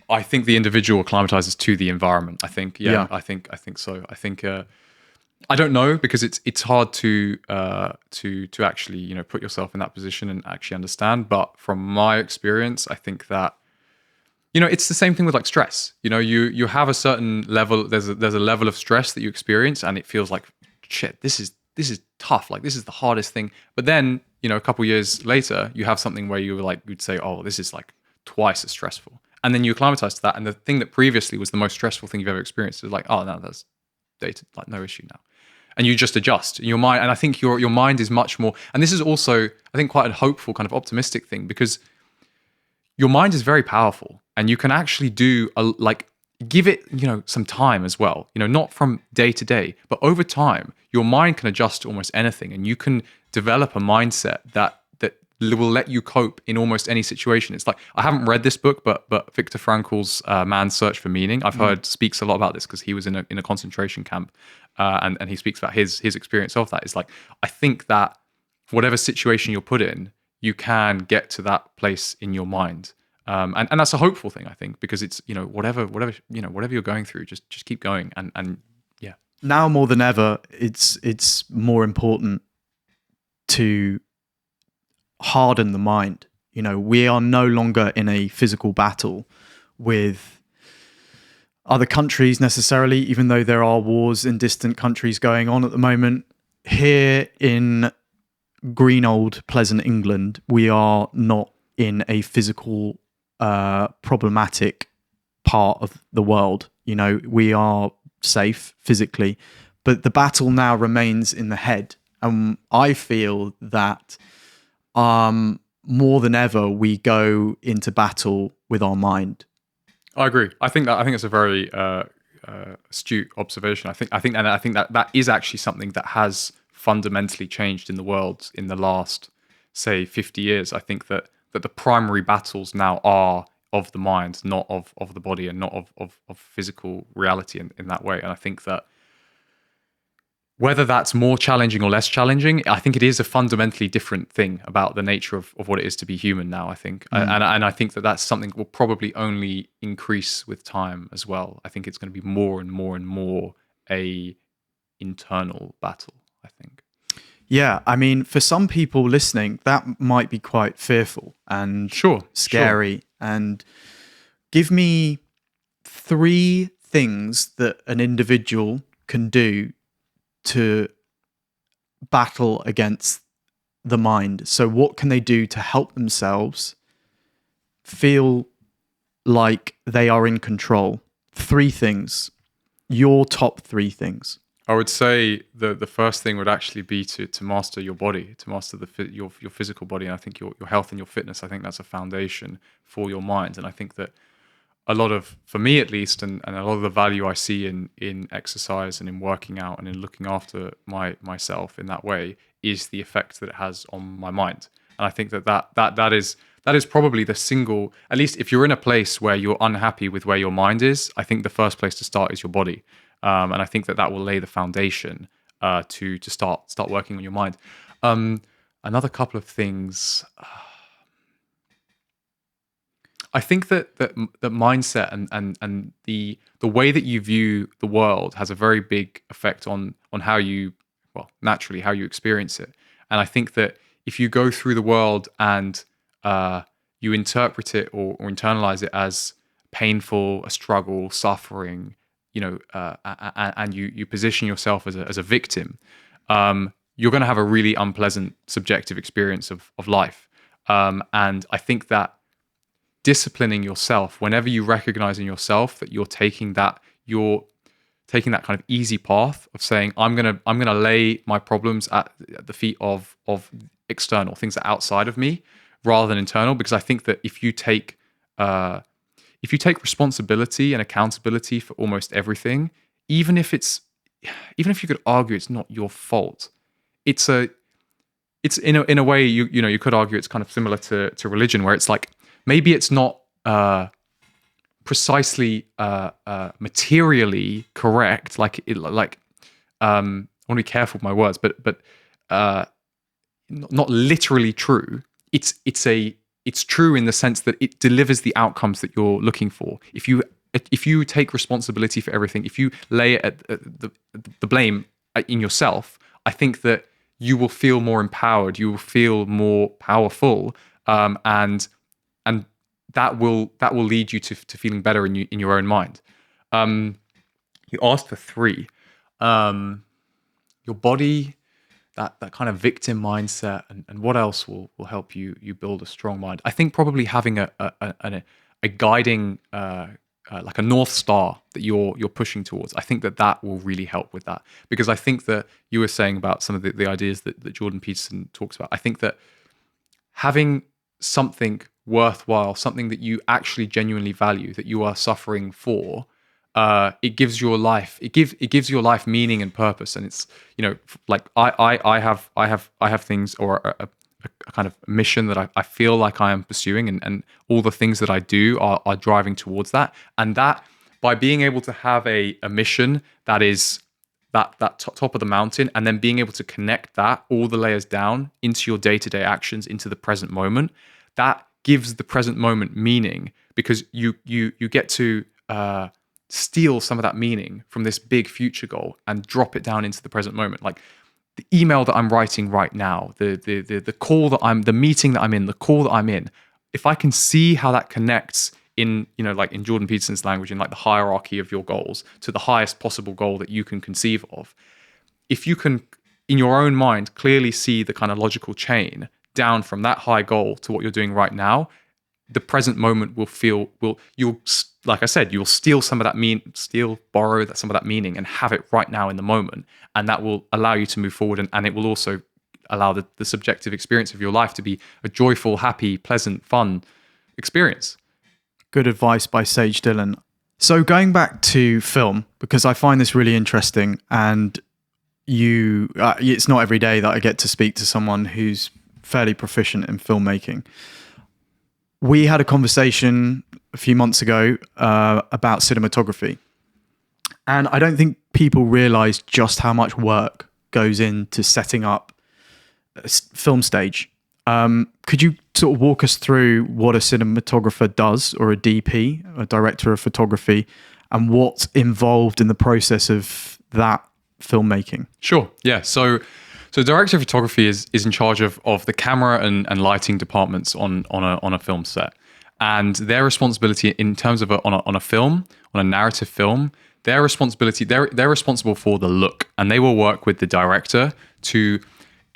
I think the individual acclimatizes to the environment. I think, yeah. I think so. I think I don't know, because it's hard to actually put yourself in that position and actually understand. But from my experience, I think that it's the same thing with like stress. You have a certain level. There's a level of stress that you experience, and it feels like shit. This is tough. Like, this is the hardest thing. But then a couple years later, you have something where you'd say, oh, this is like twice as stressful. And then you acclimatize to that, and the thing that previously was the most stressful thing you've ever experienced is like, oh, no, that's dated, like no issue now. And you just adjust your mind. And I think your mind is much more, and this is also, I think, quite a hopeful kind of optimistic thing, because your mind is very powerful, and you can actually give it, some time as well, not from day to day, but over time, your mind can adjust to almost anything, and you can develop a mindset that will let you cope in almost any situation. It's like, I haven't read this book, but Viktor Frankl's Man's Search for Meaning, I've heard speaks a lot about this, because he was in a concentration camp, and he speaks about his experience of that. It's like, I think that whatever situation you're put in, you can get to that place in your mind. And that's a hopeful thing, I think, because it's, whatever you're going through, just keep going. And yeah. Now more than ever, it's more important to harden the mind. We are no longer in a physical battle with other countries necessarily, even though there are wars in distant countries going on at the moment. Here in green old pleasant England, we are not in a physical problematic part of the world. We are safe physically, but the battle now remains in the head. And I feel that more than ever, we go into battle with our mind. I agree. I think it's a very astute observation. I think that is actually something that has fundamentally changed in the world in the last, say, 50 years. I think that the primary battles now are of the mind, not of the body, and not of physical reality in that way. And I think that whether that's more challenging or less challenging, I think it is a fundamentally different thing about the nature of what it is to be human now, I think. And I think that that's something that will probably only increase with time as well. I think it's going to be more and more and more a internal battle, I think. Yeah, I mean, for some people listening, that might be quite fearful and scary. Sure. And give me 3 things that an individual can do to battle against the mind. So what can they do to help themselves feel like they are in control. 3 things. Your top 3 things. I would say the first thing would actually be to master your body, to master your physical body, and I think your health and your fitness. I think that's a foundation for your mind, and I think that a lot of, for me at least, and a lot of the value I see in exercise and in working out and in looking after myself in that way is the effect that it has on my mind. And I think that is probably the single, at least if you're in a place where you're unhappy with where your mind is, I think the first place to start is your body. And I think that will lay the foundation to start working on your mind. Another couple of things. I think that mindset and the way that you view the world has a very big effect on how you, well, naturally how you experience it. And I think that if you go through the world and you interpret it or internalize it as painful, a struggle, suffering, and you position yourself as a victim, you're going to have a really unpleasant subjective experience of life. And I think that disciplining yourself whenever you recognize in yourself that you're taking that kind of easy path of saying, I'm gonna lay my problems at the feet of external things that are outside of me rather than internal, because I think that if you take responsibility and accountability for almost everything, even if you could argue it's not your fault, it's in a way you could argue it's kind of similar to religion, where it's like, maybe it's not precisely materially correct. I want to be careful with my words, but not literally true. It's true in the sense that it delivers the outcomes that you're looking for. If you take responsibility for everything, if you lay it at the blame in yourself, I think that you will feel more empowered. You will feel more powerful, and that will lead you to feeling better in your own mind. You asked for 3. Your body, that kind of victim mindset, and what else will help you build a strong mind. I think probably having a guiding like a North Star that you're pushing towards. I think that will really help with that, because I think that you were saying about some of the ideas that Jordan Peterson talks about. I think that having something worthwhile, something that you actually genuinely value, that you are suffering for, it gives your life your life meaning and purpose. And it's, like I have things, or a kind of mission that I feel like I am pursuing, and all the things that I do are driving towards that. And that, by being able to have a mission that is that top of the mountain, and then being able to connect that all the layers down into your day-to-day actions, into the present moment, that gives the present moment meaning, because you get to steal some of that meaning from this big future goal and drop it down into the present moment. Like the email that I'm writing right now, the call the meeting that I'm in, the call that I'm in, if I can see how that connects in, like in Jordan Peterson's language, in like the hierarchy of your goals to the highest possible goal that you can conceive of, if you can, in your own mind, clearly see the kind of logical chain down from that high goal to what you're doing right now, the present moment you'll, like I said, you'll steal some of that borrow some of that meaning and have it right now in the moment. And that will allow you to move forward. And it will also allow the subjective experience of your life to be a joyful, happy, pleasant, fun experience. Good advice by Sage Dillon. So going back to film, because I find this really interesting, and it's not every day that I get to speak to someone who's fairly proficient in filmmaking. We had a conversation a few months ago about cinematography, and I don't think people realize just how much work goes into setting up a film stage. Could you sort of walk us through what a cinematographer does, or a DP, a director of photography, and what's involved in the process of that filmmaking? Sure. Yeah. So director of photography is in charge of the camera and lighting departments on a film set, and their responsibility in terms of on a narrative film, they're responsible for the look, and they will work with the director to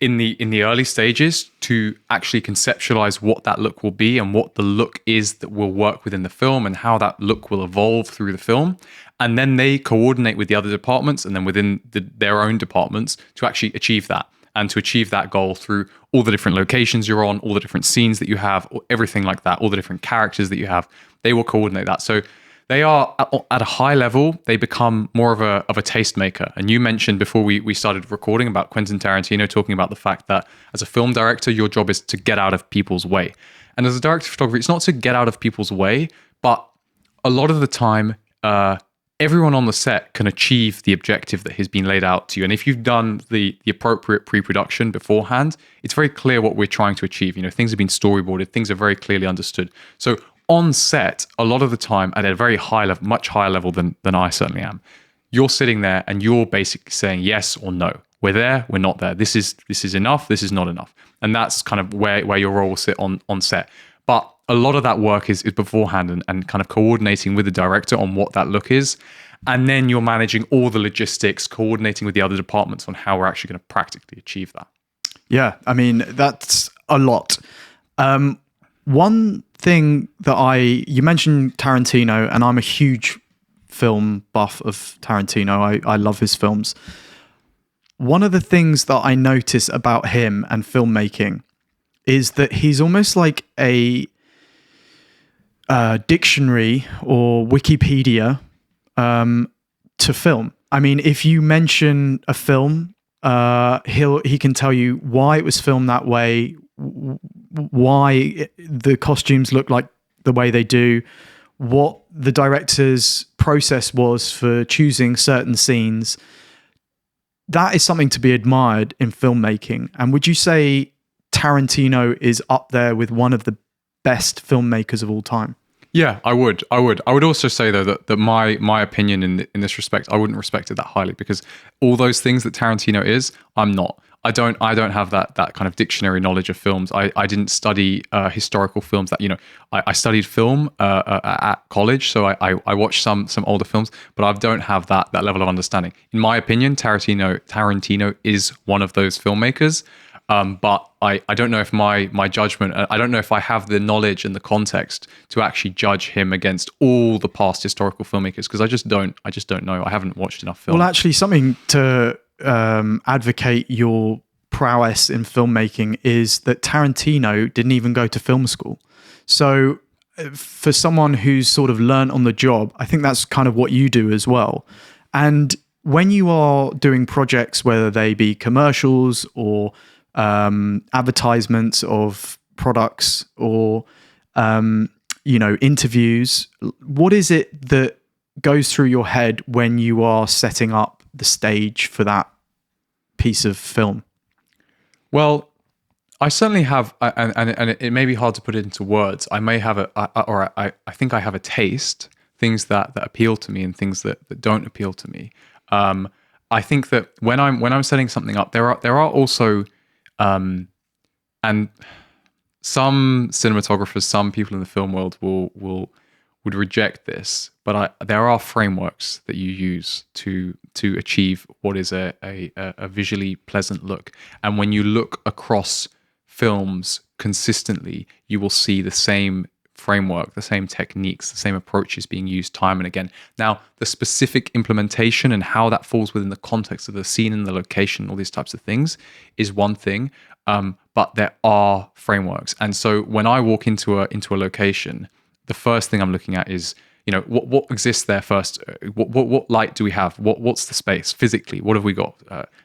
in the early stages to actually conceptualize what that look will be and what the look is that will work within the film and how that look will evolve through the film. And then they coordinate with the other departments and then within their own departments to actually achieve that and to achieve that goal through all the different locations you're on, all the different scenes that you have, everything like that, all the different characters that you have. They will coordinate that. So they are at a high level, they become more of a tastemaker. And you mentioned before we started recording about Quentin Tarantino talking about the fact that as a film director, your job is to get out of people's way. And as a director of photography, it's not to get out of people's way, but a lot of the time, everyone on the set can achieve the objective that has been laid out to you. And if you've done the appropriate pre-production beforehand, it's very clear what we're trying to achieve. Things have been storyboarded, things are very clearly understood. So on set, a lot of the time, at a very high level, much higher level than I certainly am, you're sitting there and you're basically saying yes or no. We're there, we're not there. This is enough, this is not enough. And that's kind of where your role will sit on set. But a lot of that work is beforehand and kind of coordinating with the director on what that look is. And then you're managing all the logistics, coordinating with the other departments on how we're actually going to practically achieve that. Yeah, I mean, that's a lot. One thing that you mentioned Tarantino, and I'm a huge film buff of Tarantino. I love his films. One of the things that I notice about him and filmmaking is that he's almost like a dictionary or Wikipedia to film. I mean, if you mention a film, he can tell you why it was filmed that way, why the costumes look like the way they do, what the director's process was for choosing certain scenes. That is something to be admired in filmmaking. And would you say Tarantino is up there with one of the best filmmakers of all time? Yeah, I would. I would also say though that my opinion in this respect, I wouldn't respect it that highly because all those things that Tarantino is, I'm not. I don't have that kind of dictionary knowledge of films. I didn't study historical films. I studied film at college, so I watched some older films, but I don't have that level of understanding. In my opinion, Tarantino is one of those filmmakers. But I don't know if my judgment, I don't know if I have the knowledge and the context to actually judge him against all the past historical filmmakers because I just don't know. I haven't watched enough film. Well, actually, something to advocate your prowess in filmmaking is that Tarantino didn't even go to film school. So for someone who's sort of learned on the job, I think that's kind of what you do as well. And when you are doing projects, whether they be commercials or advertisements of products or interviews, what is it that goes through your head when you are setting up the stage for that piece of film? Well, I certainly have, and it may be hard to put it into words. I may have I think I have a taste, things that appeal to me and things that don't appeal to me. I think that when I'm setting something up, there are also and some cinematographers, some people in the film world would reject this, but there are frameworks that you use to achieve what is a visually pleasant look. And when you look across films consistently, you will see the same framework, the same techniques, the same approaches being used time and again. Now, the specific implementation and how that falls within the context of the scene and the location, all these types of things, is one thing. But there are frameworks. And so when I walk into a location, the first thing I'm looking at is, what exists there first? What light do we have? What's the space physically? What have we got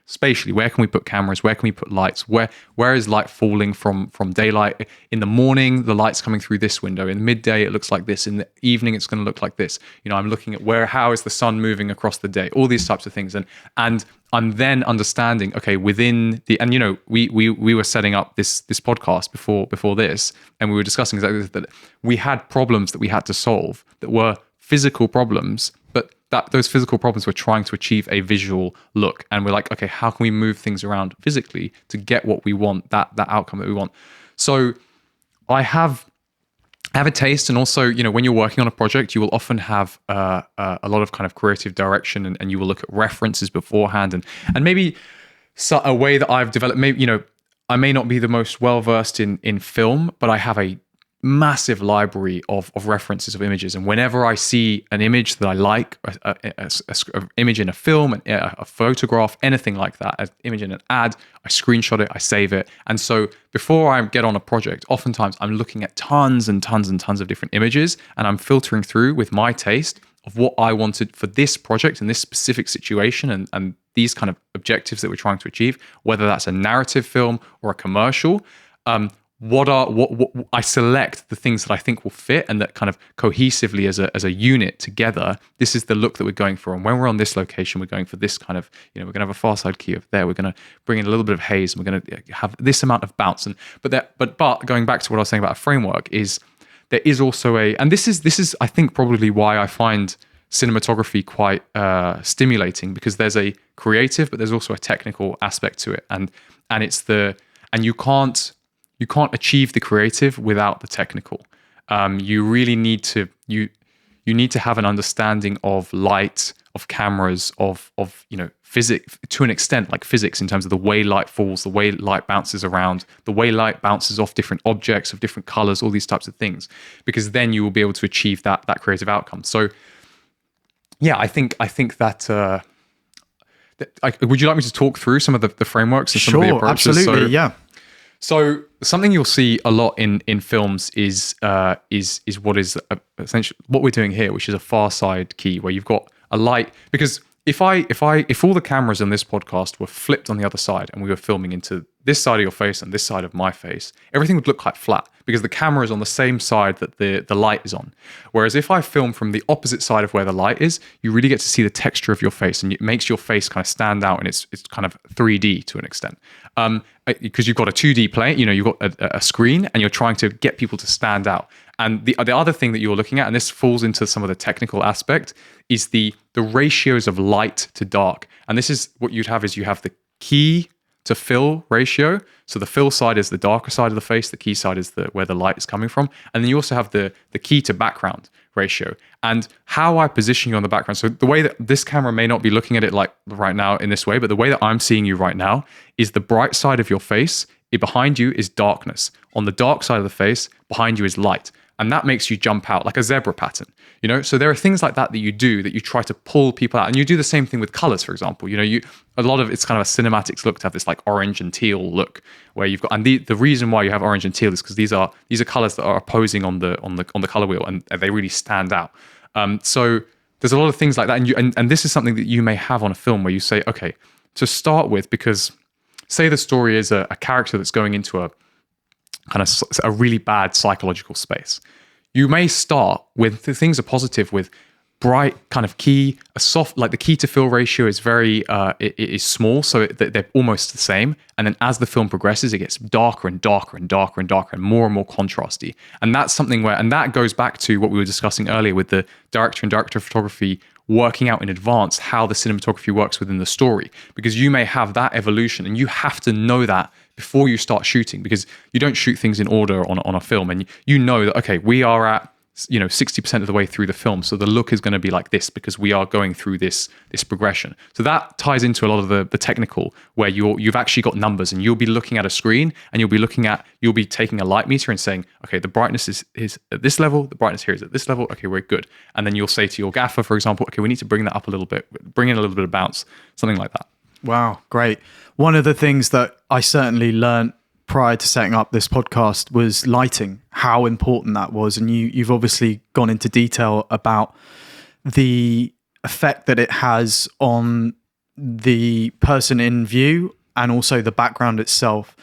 spatially? Where can we put cameras? Where can we put lights? Where is light falling from daylight? In the morning, the light's coming through this window. In midday, it looks like this. In the evening, it's going to look like this. I'm looking at how is the sun moving across the day? All these types of things, and I'm then understanding. Okay, within the we were setting up this podcast before this, and we were discussing exactly this, that we had problems that we had to solve that were physical problems, but those physical problems were trying to achieve a visual look. And we're like, okay, how can we move things around physically to get what we want, that outcome that we want? So I have a taste, and also, when you're working on a project, you will often have a lot of kind of creative direction, and you will look at references beforehand, and maybe a way that I've developed. Maybe, I may not be the most well versed in film, but I have a massive library of references of images, and whenever I see an image that I like, an image in a film, a photograph, anything like that, an image in an ad, I screenshot it, I save it. And so before I get on a project, oftentimes I'm looking at tons and tons and tons of different images, and I'm filtering through with my taste of what I wanted for this project and this specific situation, and these kind of objectives that we're trying to achieve, whether that's a narrative film or a commercial. What I select the things that I think will fit and that kind of cohesively as a unit together. This is the look that we're going for, and when we're on this location, we're going for this kind of, we're going to have a far side key over there. We're going to bring in a little bit of haze, and we're going to have this amount of bounce. But going back to what I was saying about a framework, is there is also and this is I think probably why I find cinematography quite stimulating, because there's a creative, but there's also a technical aspect to it, and you can't achieve the creative without the technical. You really need to you need to have an understanding of light, of cameras, of physics to an extent, like physics in terms of the way light falls, the way light bounces around, the way light bounces off different objects of different colors, all these types of things, because then you will be able to achieve that creative outcome. So yeah, I think that. Would you like me to talk through some of the frameworks and some of the approaches? Absolutely, yeah. So something you'll see a lot in films is what is essentially what we're doing here, which is a far side key, where you've got a light. Because if all the cameras on this podcast were flipped on the other side and we were filming into this side of your face and this side of my face, everything would look quite flat because the camera is on the same side that the light is on. Whereas if I film from the opposite side of where the light is, you really get to see the texture of your face, and it makes your face kind of stand out, and it's kind of 3D to an extent. Because you've got a 2D plane, you've got a screen, and you're trying to get people to stand out. And the other thing that you're looking at, and this falls into some of the technical aspect, is the ratios of light to dark. And this is what you'd have: is you have the key to fill ratio. So the fill side is the darker side of the face, the key side is where the light is coming from. And then you also have the key to background ratio. And how I position you on the background. So the way that this camera may not be looking at it like right now in this way, but the way that I'm seeing you right now is the bright side of your face. Behind you is darkness. On the dark side of the face, behind you is light. And that makes you jump out like a zebra pattern, So there are things like that you do, that you try to pull people out. And you do the same thing with colors, for example. A lot of it's kind of a cinematics look to have this like orange and teal look, where you've got, and the reason why you have orange and teal is because these are colors that are opposing on the color wheel, and they really stand out. So there's a lot of things like that, and this is something that you may have on a film where you say, okay, to start with, because say the story is a character that's going into a kind of a really bad psychological space. You may start with the things are positive, with bright kind of key, a soft, like the key to fill ratio is very, it is small, so they're almost the same. And then as the film progresses, it gets darker and darker and darker and darker and more contrasty. And that's something and that goes back to what we were discussing earlier with the director and director of photography working out in advance how the cinematography works within the story, because you may have that evolution, and you have to know that before you start shooting, because you don't shoot things in order on a film, and that, okay, we are at 60% of the way through the film, so the look is going to be like this because we are going through this progression. So that ties into a lot of the technical, where you've actually got numbers, and you'll be looking at a screen, and you'll be taking a light meter and saying, okay, the brightness is at this level, the brightness here is at this level, okay, we're good. And then you'll say to your gaffer, for example, okay, we need to bring that up a little bit, bring in a little bit of bounce, something like that. Wow, great. One of the things that I certainly learned prior to setting up this podcast was lighting, how important that was. And you've obviously gone into detail about the effect that it has on the person in view and also the background itself.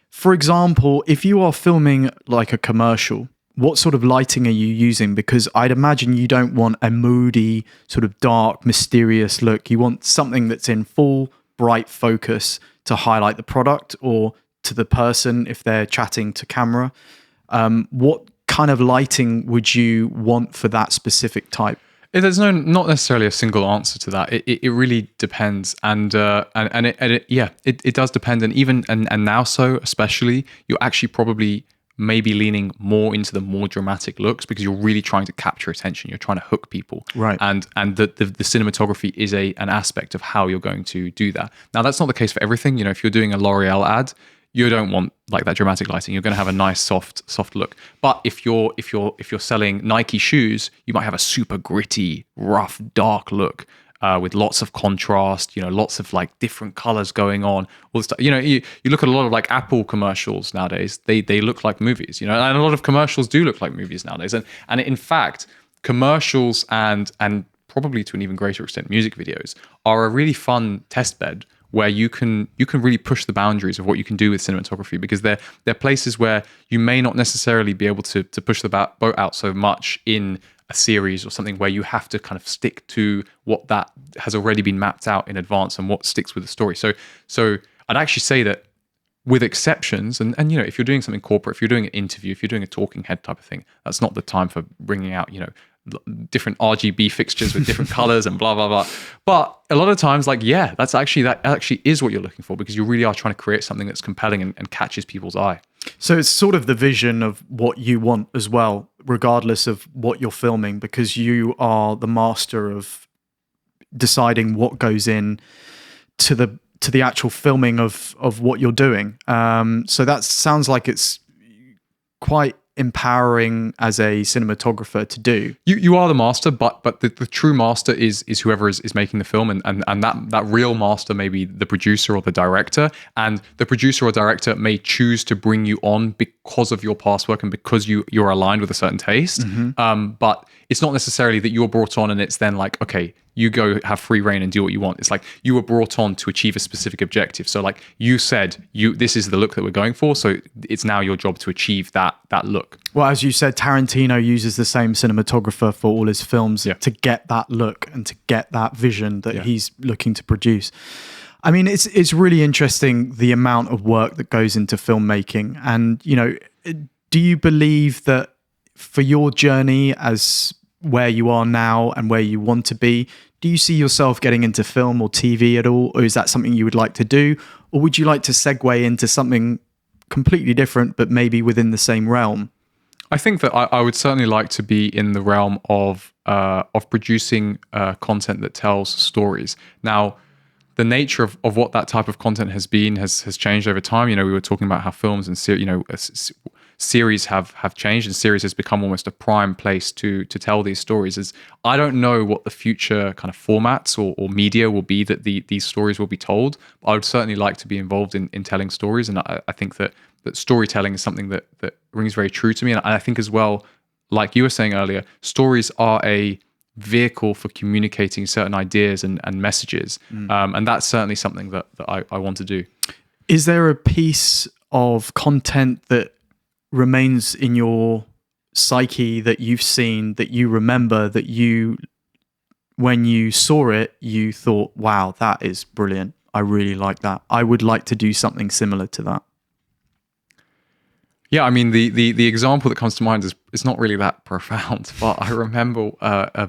For example, if you are filming like a commercial, what sort of lighting are you using? Because I'd imagine you don't want a moody, sort of dark, mysterious look. You want something that's in full bright focus to highlight the product or to the person if they're chatting to camera. What kind of lighting would you want for that specific type? There's not necessarily a single answer to that. It really depends, and it does depend, and even and now, so especially, you're actually probably maybe leaning more into the more dramatic looks because you're really trying to capture attention. You're trying to hook people. Right. And the cinematography is an aspect of how you're going to do that. Now, that's not the case for everything. You know, if you're doing a L'Oreal ad, you don't want like that dramatic lighting. You're going to have a nice soft look. But if you're selling Nike shoes, you might have a super gritty, rough, dark look. With lots of contrast, you know, lots of like different colors going on, all this stuff. You know, you look at a lot of like Apple commercials nowadays, they look like movies, you know, and a lot of commercials do look like movies nowadays. And in fact, commercials and probably to an even greater extent, music videos are a really fun test bed where you can really push the boundaries of what you can do with cinematography, because they're places where you may not necessarily be able to push the boat out so much in a series or something where you have to kind of stick to what that has already been mapped out in advance and what sticks with the story. So I'd actually say that with exceptions, and you know, if you're doing something corporate, if you're doing an interview, if you're doing a talking head type of thing, that's not the time for bringing out, you know, different RGB fixtures with different colors and blah, blah, blah. But a lot of times, like, yeah, that actually is what you're looking for, because you really are trying to create something that's compelling and catches people's eye. So it's sort of the vision of what you want as well, regardless of what you're filming, because you are the master of deciding what goes in to the actual filming of what you're doing. So that sounds like it's quite empowering as a cinematographer to do. You are the master, but the true master is whoever is making the film, and that real master may be the producer or the director, and the producer or director may choose to bring you on because of your past work and because you're aligned with a certain taste. But it's not necessarily that you're brought on and it's then like, okay, you go have free reign and do what you want. It's like you were brought on to achieve a specific objective. So like you said, this is the look that we're going for. So it's now your job to achieve that look. Well, as you said, Tarantino uses the same cinematographer for all his films to get that look and to get that vision that he's looking to produce. I mean, it's really interesting the amount of work that goes into filmmaking. And, you know, do you believe that for your journey as where you are now and where you want to be, do you see yourself getting into film or TV at all? Or is that something you would like to do? Or would you like to segue into something completely different, but maybe within the same realm? I think that I would certainly like to be in the realm of producing content that tells stories. Now, the nature of what that type of content has been has changed over time. You know, we were talking about how films and series have changed, and series has become almost a prime place to tell these stories. As I don't know what the future kind of formats or media will be that these stories will be told. I would certainly like to be involved in telling stories, and I think that storytelling is something that rings very true to me. And I think as well, like you were saying earlier, stories are a vehicle for communicating certain ideas and messages, and that's certainly something that I want to do. Is there a piece of content that remains in your psyche that you've seen, that you remember, that you, when you saw it, you thought, wow, that is brilliant, I really like that, I would like to do something similar to that? Yeah, I mean, the example that comes to mind is not really that profound, but I remember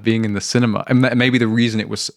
being in the cinema, and maybe the reason it was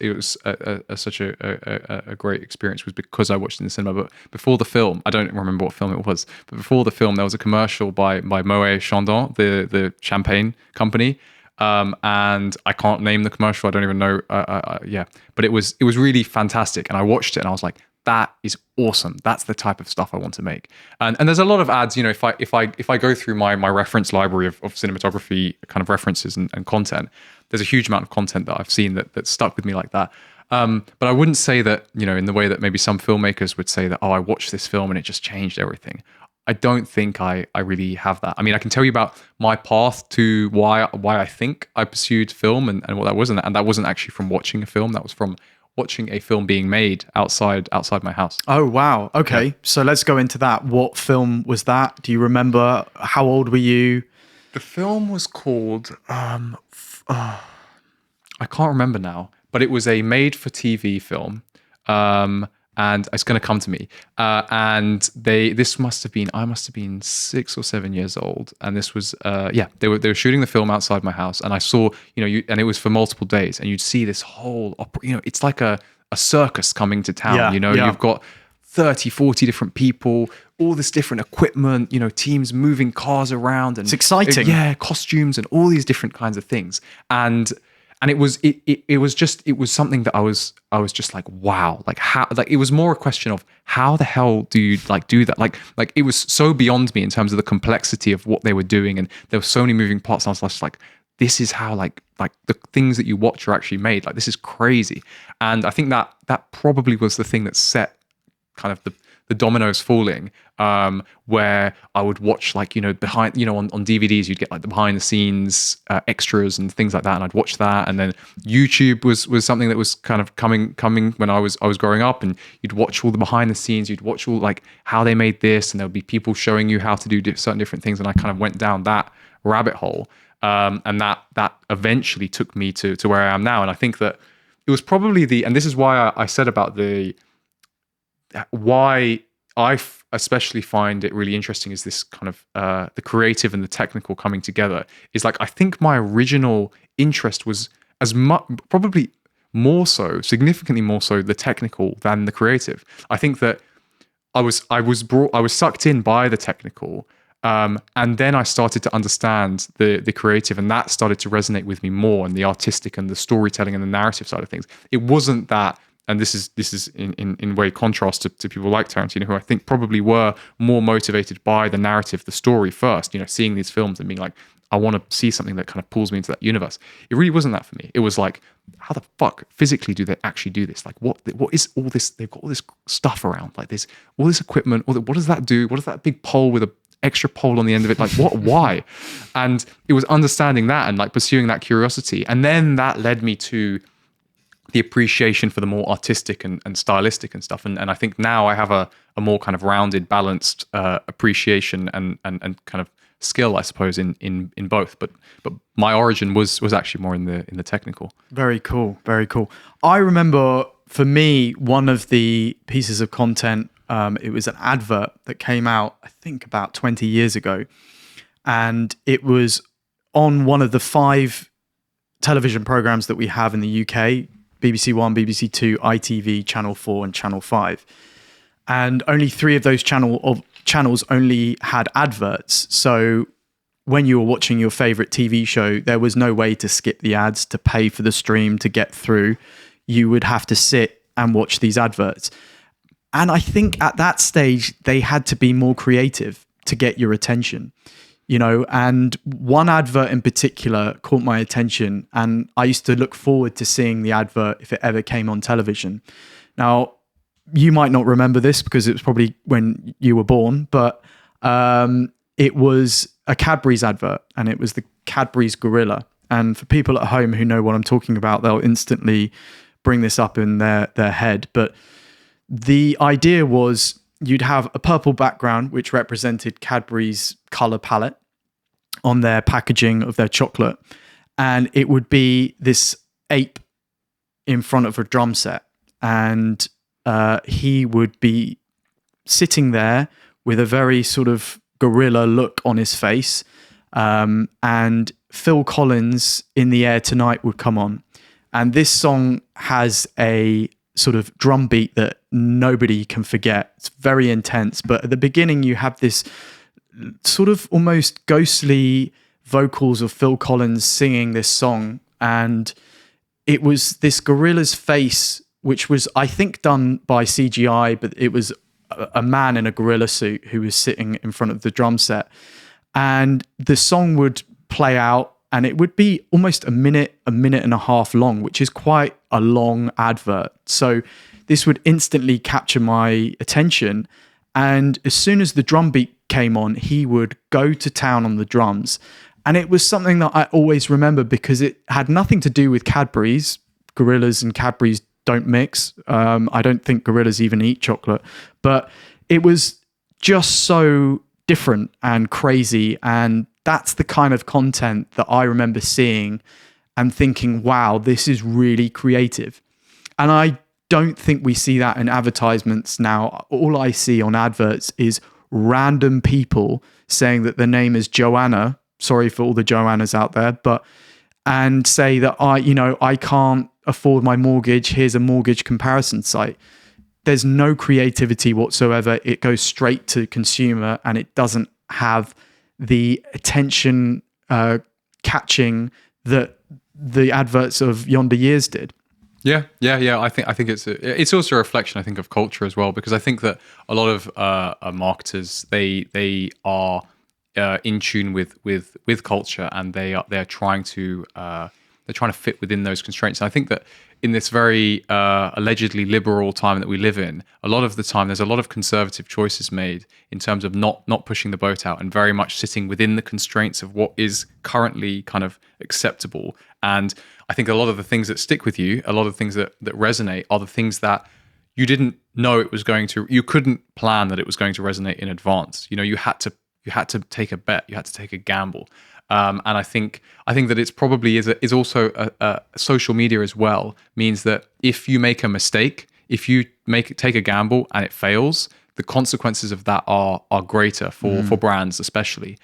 such a great experience was because I watched it in the cinema. But before the film, I don't remember what film it was, but before the film, there was a commercial by Moet Chandon, the champagne company, and I can't name the commercial. I don't even know. But it was really fantastic, and I watched it, and I was like, that is awesome. That's the type of stuff I want to make. And there's a lot of ads, you know, if I go through my reference library of cinematography kind of references and content, there's a huge amount of content that I've seen that stuck with me like that. But I wouldn't say that, you know, in the way that maybe some filmmakers would say that, oh, I watched this film and it just changed everything. I don't think I really have that. I mean, I can tell you about my path to why I think I pursued film and what that was. And that wasn't actually from watching a film. That was from watching a film being made outside my house. Oh, wow. Okay. Yeah. So let's go into that. What film was that? Do you remember? How old were you? The film was called, I can't remember now, but it was a made-for-TV film. And it's going to come to me. And I must have been 6 or 7 years old. And this was, they were shooting the film outside my house. And I saw, you know, and it was for multiple days. And you'd see this whole, you know, it's like a circus coming to town. Yeah, you know, yeah. You've got 30, 40 different people, all this different equipment, teams moving cars around, and It's exciting. yeah, costumes and all these different kinds of things. And it was something that I was just like, wow, like how, like it was more a question of how the hell do you like do that? Like it was so beyond me in terms of the complexity of what they were doing, and there were so many moving parts. And I was just like, this is how like the things that you watch are actually made. Like, this is crazy. And I think that probably was the thing that set kind of the dominoes falling, where I would watch like, behind, on DVDs, you'd get like the behind the scenes extras and things like that. And I'd watch that. And then YouTube was something that was kind of coming when I was growing up, and you'd watch all the behind the scenes, you'd watch all like how they made this, and there'll be people showing you how to do certain different things. And I kind of went down that rabbit hole. And that eventually took me to where I am now. And I think that it was probably and this is why I said about why I especially find it really interesting is this kind of the creative and the technical coming together. Is like, I think my original interest was as much, probably more so, significantly more so, the technical than the creative. I think that I was sucked in by the technical. And then I started to understand the creative, and that started to resonate with me more, and the artistic and the storytelling and the narrative side of things. It wasn't that, and this is in way contrast to people like Tarantino, who I think probably were more motivated by the narrative, the story first, seeing these films and being like, I want to see something that kind of pulls me into that universe. It really wasn't that for me. It was like, how the fuck physically do they actually do this? Like, what is all this? They've got all this stuff around, like there's all this equipment. What does that do? What is that big pole with a extra pole on the end of it? Like, what, why? And it was understanding that and like pursuing that curiosity. And then that led me to the appreciation for the more artistic and stylistic and stuff. And I think now I have a more kind of rounded, balanced appreciation and kind of skill, I suppose, in both. But my origin was actually more in the technical. Very cool. Very cool. I remember, for me, one of the pieces of content, it was an advert that came out, I think, about 20 years ago. And it was on one of the 5 television programs that we have in the UK, BBC One, BBC Two, ITV, Channel 4 and Channel 5. And only 3 of those channels only had adverts. So when you were watching your favorite TV show, there was no way to skip the ads, to pay for the stream, to get through. You would have to sit and watch these adverts. And I think at that stage, they had to be more creative to get your attention, and one advert in particular caught my attention, and I used to look forward to seeing the advert if it ever came on television. Now, you might not remember this because it was probably when you were born, but it was a Cadbury's advert, and it was the Cadbury's Gorilla. And for people at home who know what I'm talking about, they'll instantly bring this up in their head. But the idea was you'd have a purple background, which represented Cadbury's color palette on their packaging of their chocolate. And it would be this ape in front of a drum set. And he would be sitting there with a very sort of gorilla look on his face. And Phil Collins' In the Air Tonight would come on. And this song has a sort of drum beat that nobody can forget. It's very intense, but at the beginning you have this sort of almost ghostly vocals of Phil Collins singing this song, and it was this gorilla's face, which was, I think, done by CGI, but it was a man in a gorilla suit who was sitting in front of the drum set, and the song would play out, and it would be almost a minute and a half long, which is quite a long advert. So this would instantly capture my attention. And as soon as the drum beat came on, he would go to town on the drums. And it was something that I always remember because it had nothing to do with Cadbury's. Gorillas and Cadbury's don't mix. I don't think gorillas even eat chocolate. But it was just so different and crazy. And that's the kind of content that I remember seeing and thinking, wow, this is really creative. And I don't think we see that in advertisements now. All I see on adverts is random people saying that their name is Joanna. Sorry for all the Joannas out there, and say that I can't afford my mortgage. Here's a mortgage comparison site. there's no creativity whatsoever. It goes straight to consumer, and it doesn't have the attention catching that the adverts of yonder years did. Yeah. I think it's also a reflection, I think, of culture as well, because I think that a lot of marketers, they are in tune with culture, and they're trying to fit within those constraints. And I think that in this very allegedly liberal time that we live in, a lot of the time there's a lot of conservative choices made in terms of not pushing the boat out and very much sitting within the constraints of what is currently kind of acceptable. And I think a lot of the things that stick with you, a lot of the things that resonate, are the things that you didn't know it was going to. You couldn't plan that it was going to resonate in advance. You had to take a bet. You had to take a gamble. And I think that it's probably is also a social media as well, means that if you make a mistake, if you take a gamble and it fails, the consequences of that are greater for brands especially.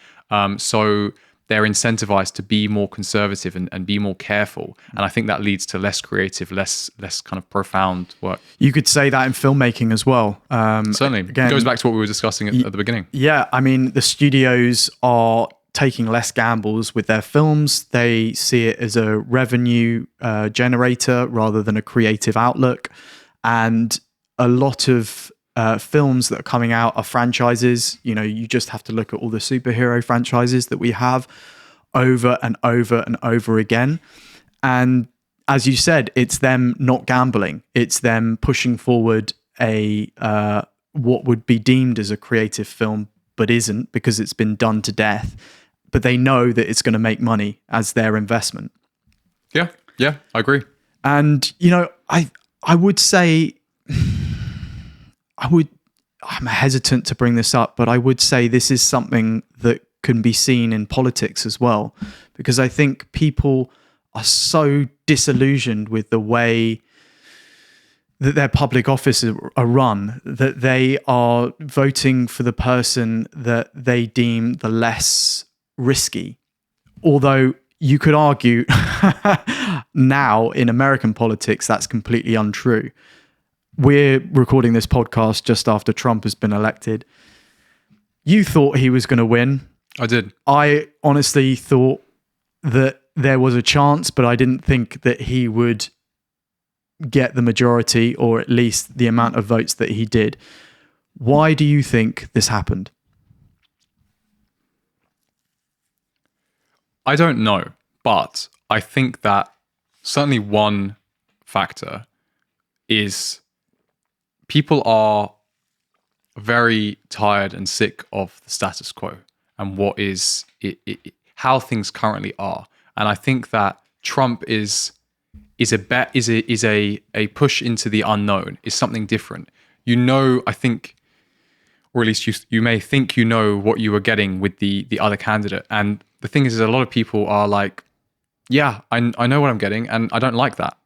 So they're incentivized to be more conservative and be more careful. And I think that leads to less creative, less kind of profound work. You could say that in filmmaking as well. Certainly. Again, it goes back to what we were discussing at the beginning. Yeah, I mean, the studios are taking less gambles with their films. They see it as a revenue generator rather than a creative outlook. And a lot of films that are coming out are franchises. You just have to look at all the superhero franchises that we have over and over and over again. And as you said, it's them not gambling. It's them pushing forward a what would be deemed as a creative film, but isn't, because it's been done to death. But they know that it's going to make money as their investment. Yeah, I agree. And, I would say, I'm hesitant to bring this up, but I would say this is something that can be seen in politics as well, because I think people are so disillusioned with the way that their public offices are run, that they are voting for the person that they deem the less risky. Although you could argue now in American politics that's completely untrue. We're recording this podcast just after Trump has been elected. You thought he was going to win. I did. I honestly thought that there was a chance, but I didn't think that he would get the majority, or at least the amount of votes that he did. Why do you think this happened? I don't know, but I think that certainly one factor is people are very tired and sick of the status quo and what is how things currently are. And I think that Trump is a push into the unknown, is something different. I think, or at least you may think you know what you were getting with the other candidate. And the thing is a lot of people are like, yeah, I know what I'm getting and I don't like that.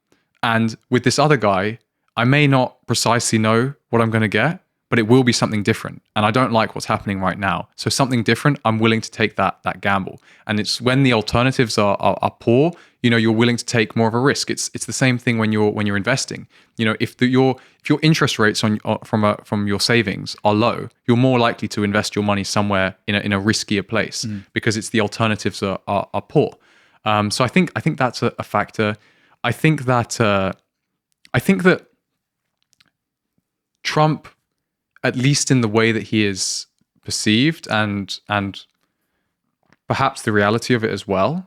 And with this other guy, I may not precisely know what I'm going to get, but it will be something different. And I don't like what's happening right now. So something different, I'm willing to take that gamble. And it's when the alternatives are poor, you're willing to take more of a risk. It's the same thing when you're investing. If your interest rates from your savings are low, you're more likely to invest your money somewhere in a riskier place because it's the alternatives are poor. So I think that's a factor. I think that Trump, at least in the way that he is perceived and perhaps the reality of it as well,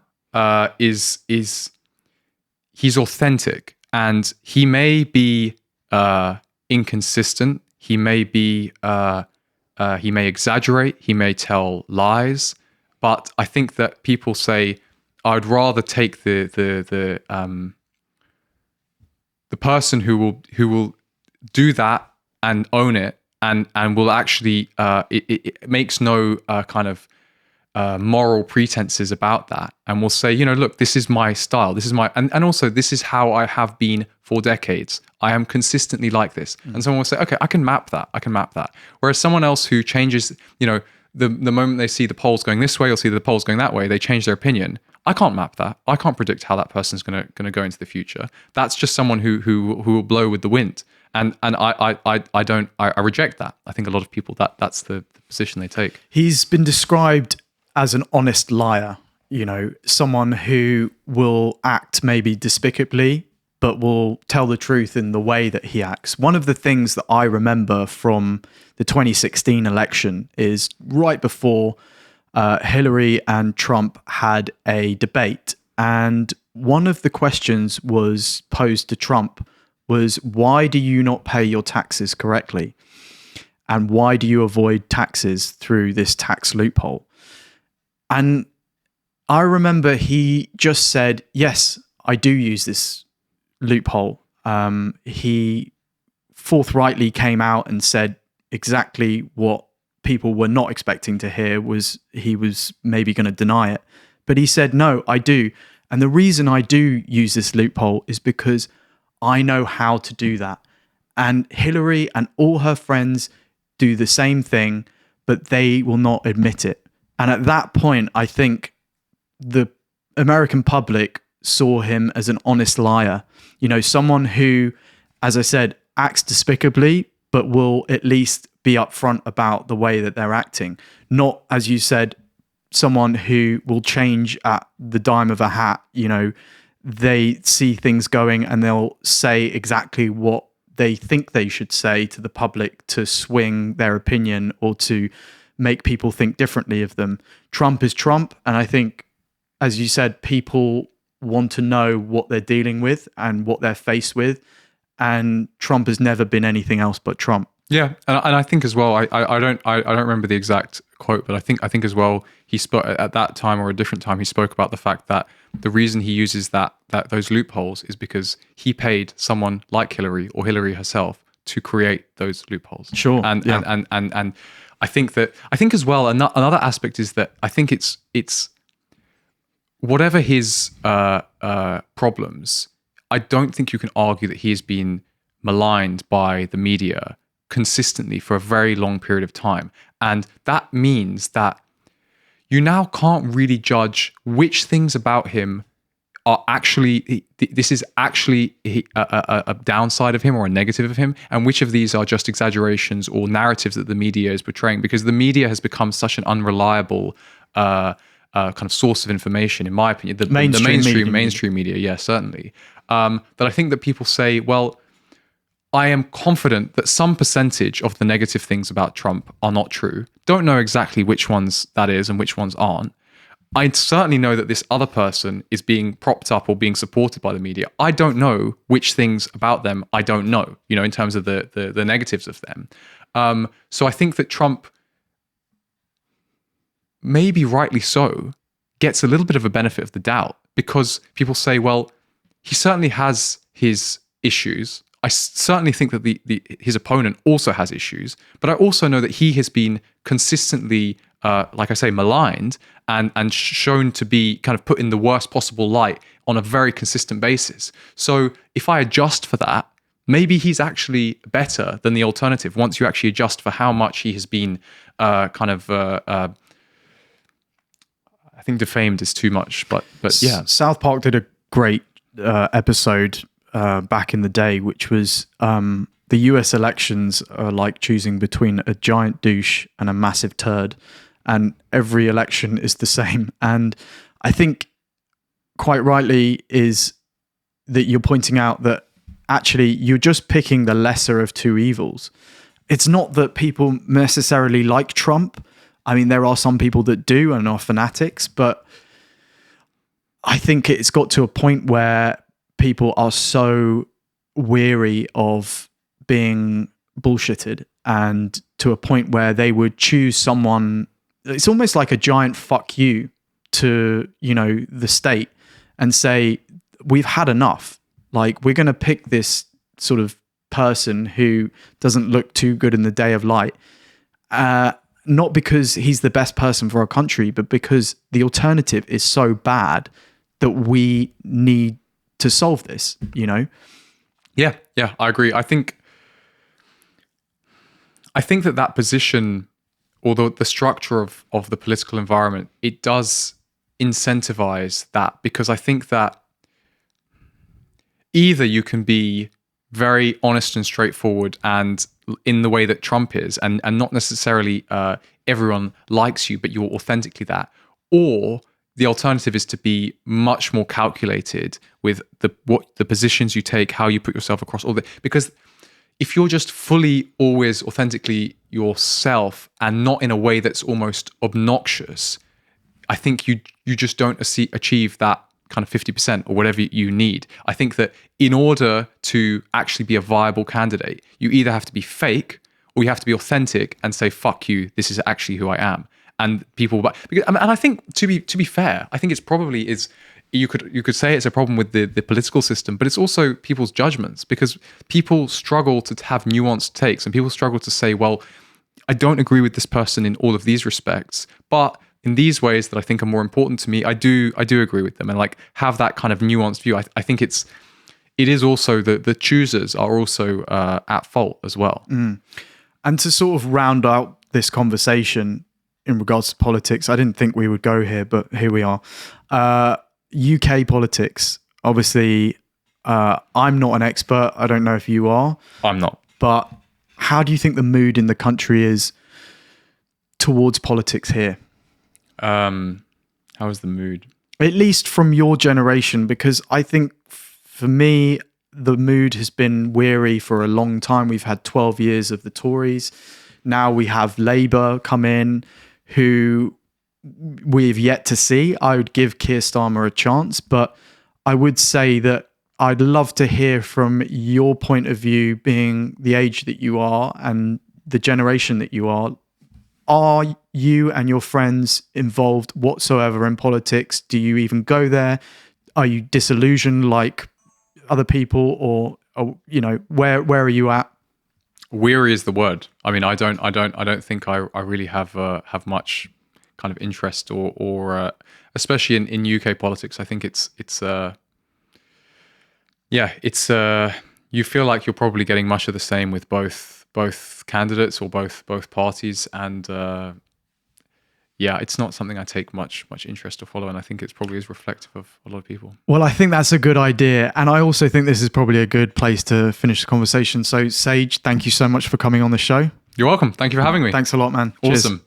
is he's authentic, and he may be inconsistent. He may exaggerate. He may tell lies. But I think that people say, I'd rather take the person who will do that and own it, and will actually it makes no kind of moral pretenses about that, and will say, look, this is my style, this is my and also this is how I have been for decades. I am consistently like this. And someone will say, okay, I can map that. Whereas someone else who changes, the moment they see the polls going this way or see the polls going that way, they change their opinion. I can't map that. I can't predict how that person's going to go into the future. That's just someone who will blow with the wind. I reject that. I think a lot of people that's the position they take. He's been described as an honest liar, you know, someone who will act maybe despicably, but will tell the truth in the way that he acts. One of the things that I remember from the 2016 election is right before Hillary and Trump had a debate. And one of the questions was posed to Trump was, why do you not pay your taxes correctly? And why do you avoid taxes through this tax loophole? And I remember he just said, yes, I do use this loophole. He forthrightly came out and said exactly what people were not expecting to hear, was he was maybe going to deny it. But he said, no, I do. And the reason I do use this loophole is because I know how to do that. And Hillary and all her friends do the same thing, but they will not admit it. And at that point, I think the American public saw him as an honest liar. You know, someone who, as I said, acts despicably, but will at least be upfront about the way that they're acting. Not, as you said, someone who will change at the dime of a hat. You know, they see things going and they'll say exactly what they think they should say to the public to swing their opinion or to make people think differently of them. Trump is Trump. And I think, as you said, people want to know what they're dealing with and what they're faced with. And Trump has never been anything else but Trump. Yeah, and I think as well, I don't remember the exact quote, but I think as well, he spoke at that time or a different time, he spoke about the fact that the reason he uses that those loopholes is because he paid someone like Hillary or Hillary herself to create those loopholes. Sure. And I think as well, another aspect is that I think it's whatever his problems, I don't think you can argue that he has been maligned by the media consistently for a very long period of time. And that means that you now can't really judge which things about him are actually, this is actually a downside of him or a negative of him, and which of these are just exaggerations or narratives that the media is portraying, because the media has become such an unreliable kind of source of information, in my opinion. The mainstream media, yeah, certainly. That I think that people say, well, I am confident that some percentage of the negative things about Trump are not true. Don't know exactly which ones that is and which ones aren't. I certainly know that this other person is being propped up or being supported by the media. I don't know which things about them I don't know, you know, in terms of the negatives of them. So I think that Trump, maybe rightly so, gets a little bit of a benefit of the doubt, because people say, well, he certainly has his issues. I certainly think that his opponent also has issues, but I also know that he has been consistently, like I say, maligned and shown to be kind of put in the worst possible light on a very consistent basis. So if I adjust for that, maybe he's actually better than the alternative once you actually adjust for how much he has been I think defamed is too much, but yeah. South Park did a great episode back in the day, which was the US elections are like choosing between a giant douche and a massive turd, and every election is the same. And I think quite rightly is that you're pointing out that actually you're just picking the lesser of two evils. It's not that people necessarily like Trump. I mean, there are some people that do and are fanatics, but I think it's got to a point where people are so weary of being bullshitted, and to a point where they would choose someone. It's almost like a giant fuck you to, you know, the state, and say, we've had enough. Like, we're going to pick this sort of person who doesn't look too good in the day of light. Not because he's the best person for our country, but because the alternative is so bad that we need to solve this, you know? Yeah, I agree. I think that position, although the structure of the political environment, it does incentivize that, because I think that either you can be very honest and straightforward, and in the way that Trump is, and not necessarily everyone likes you, but you're authentically that. Or the alternative is to be much more calculated with the positions you take, how you put yourself across all the, because if you're just fully always authentically yourself and not in a way that's almost obnoxious, I think you just don't achieve that kind of 50% or whatever you need. I think that in order to actually be a viable candidate, you either have to be fake or you have to be authentic and say, fuck you, this is actually who I am. And people, and I think to be fair, I think it's probably you could say it's a problem with the political system, but it's also people's judgments, because people struggle to have nuanced takes, and people struggle to say, well, I don't agree with this person in all of these respects, but in these ways that I think are more important to me, I do agree with them, and like have that kind of nuanced view. I think it is also the choosers are also at fault as well. And to sort of round out this conversation in regards to politics, I didn't think we would go here, but here we are. UK politics, obviously, I'm not an expert. I don't know if you are. I'm not. But how do you think the mood in the country is towards politics here? How is the mood? At least from your generation, because I think for me, the mood has been weary for a long time. We've had 12 years of the Tories. Now we have Labour come in, who we've yet to see. I would give Keir Starmer a chance, but I would say that I'd love to hear from your point of view, being the age that you are and the generation that you are. Are you and your friends involved whatsoever in politics? Do you even go there? Are you disillusioned like other people, or where are you at? Weary is the word. I mean, I don't think I really have much kind of interest or especially in UK politics. I think it's you feel like you're probably getting much of the same with both candidates or both parties, and it's not something I take much interest to follow, and I think it's probably is reflective of a lot of people. Well, I think that's a good idea, and I also think this is probably a good place to finish the conversation. So, Sage, thank you so much for coming on the show. You're welcome. Thank you for having me. Thanks a lot, man. Awesome. Cheers.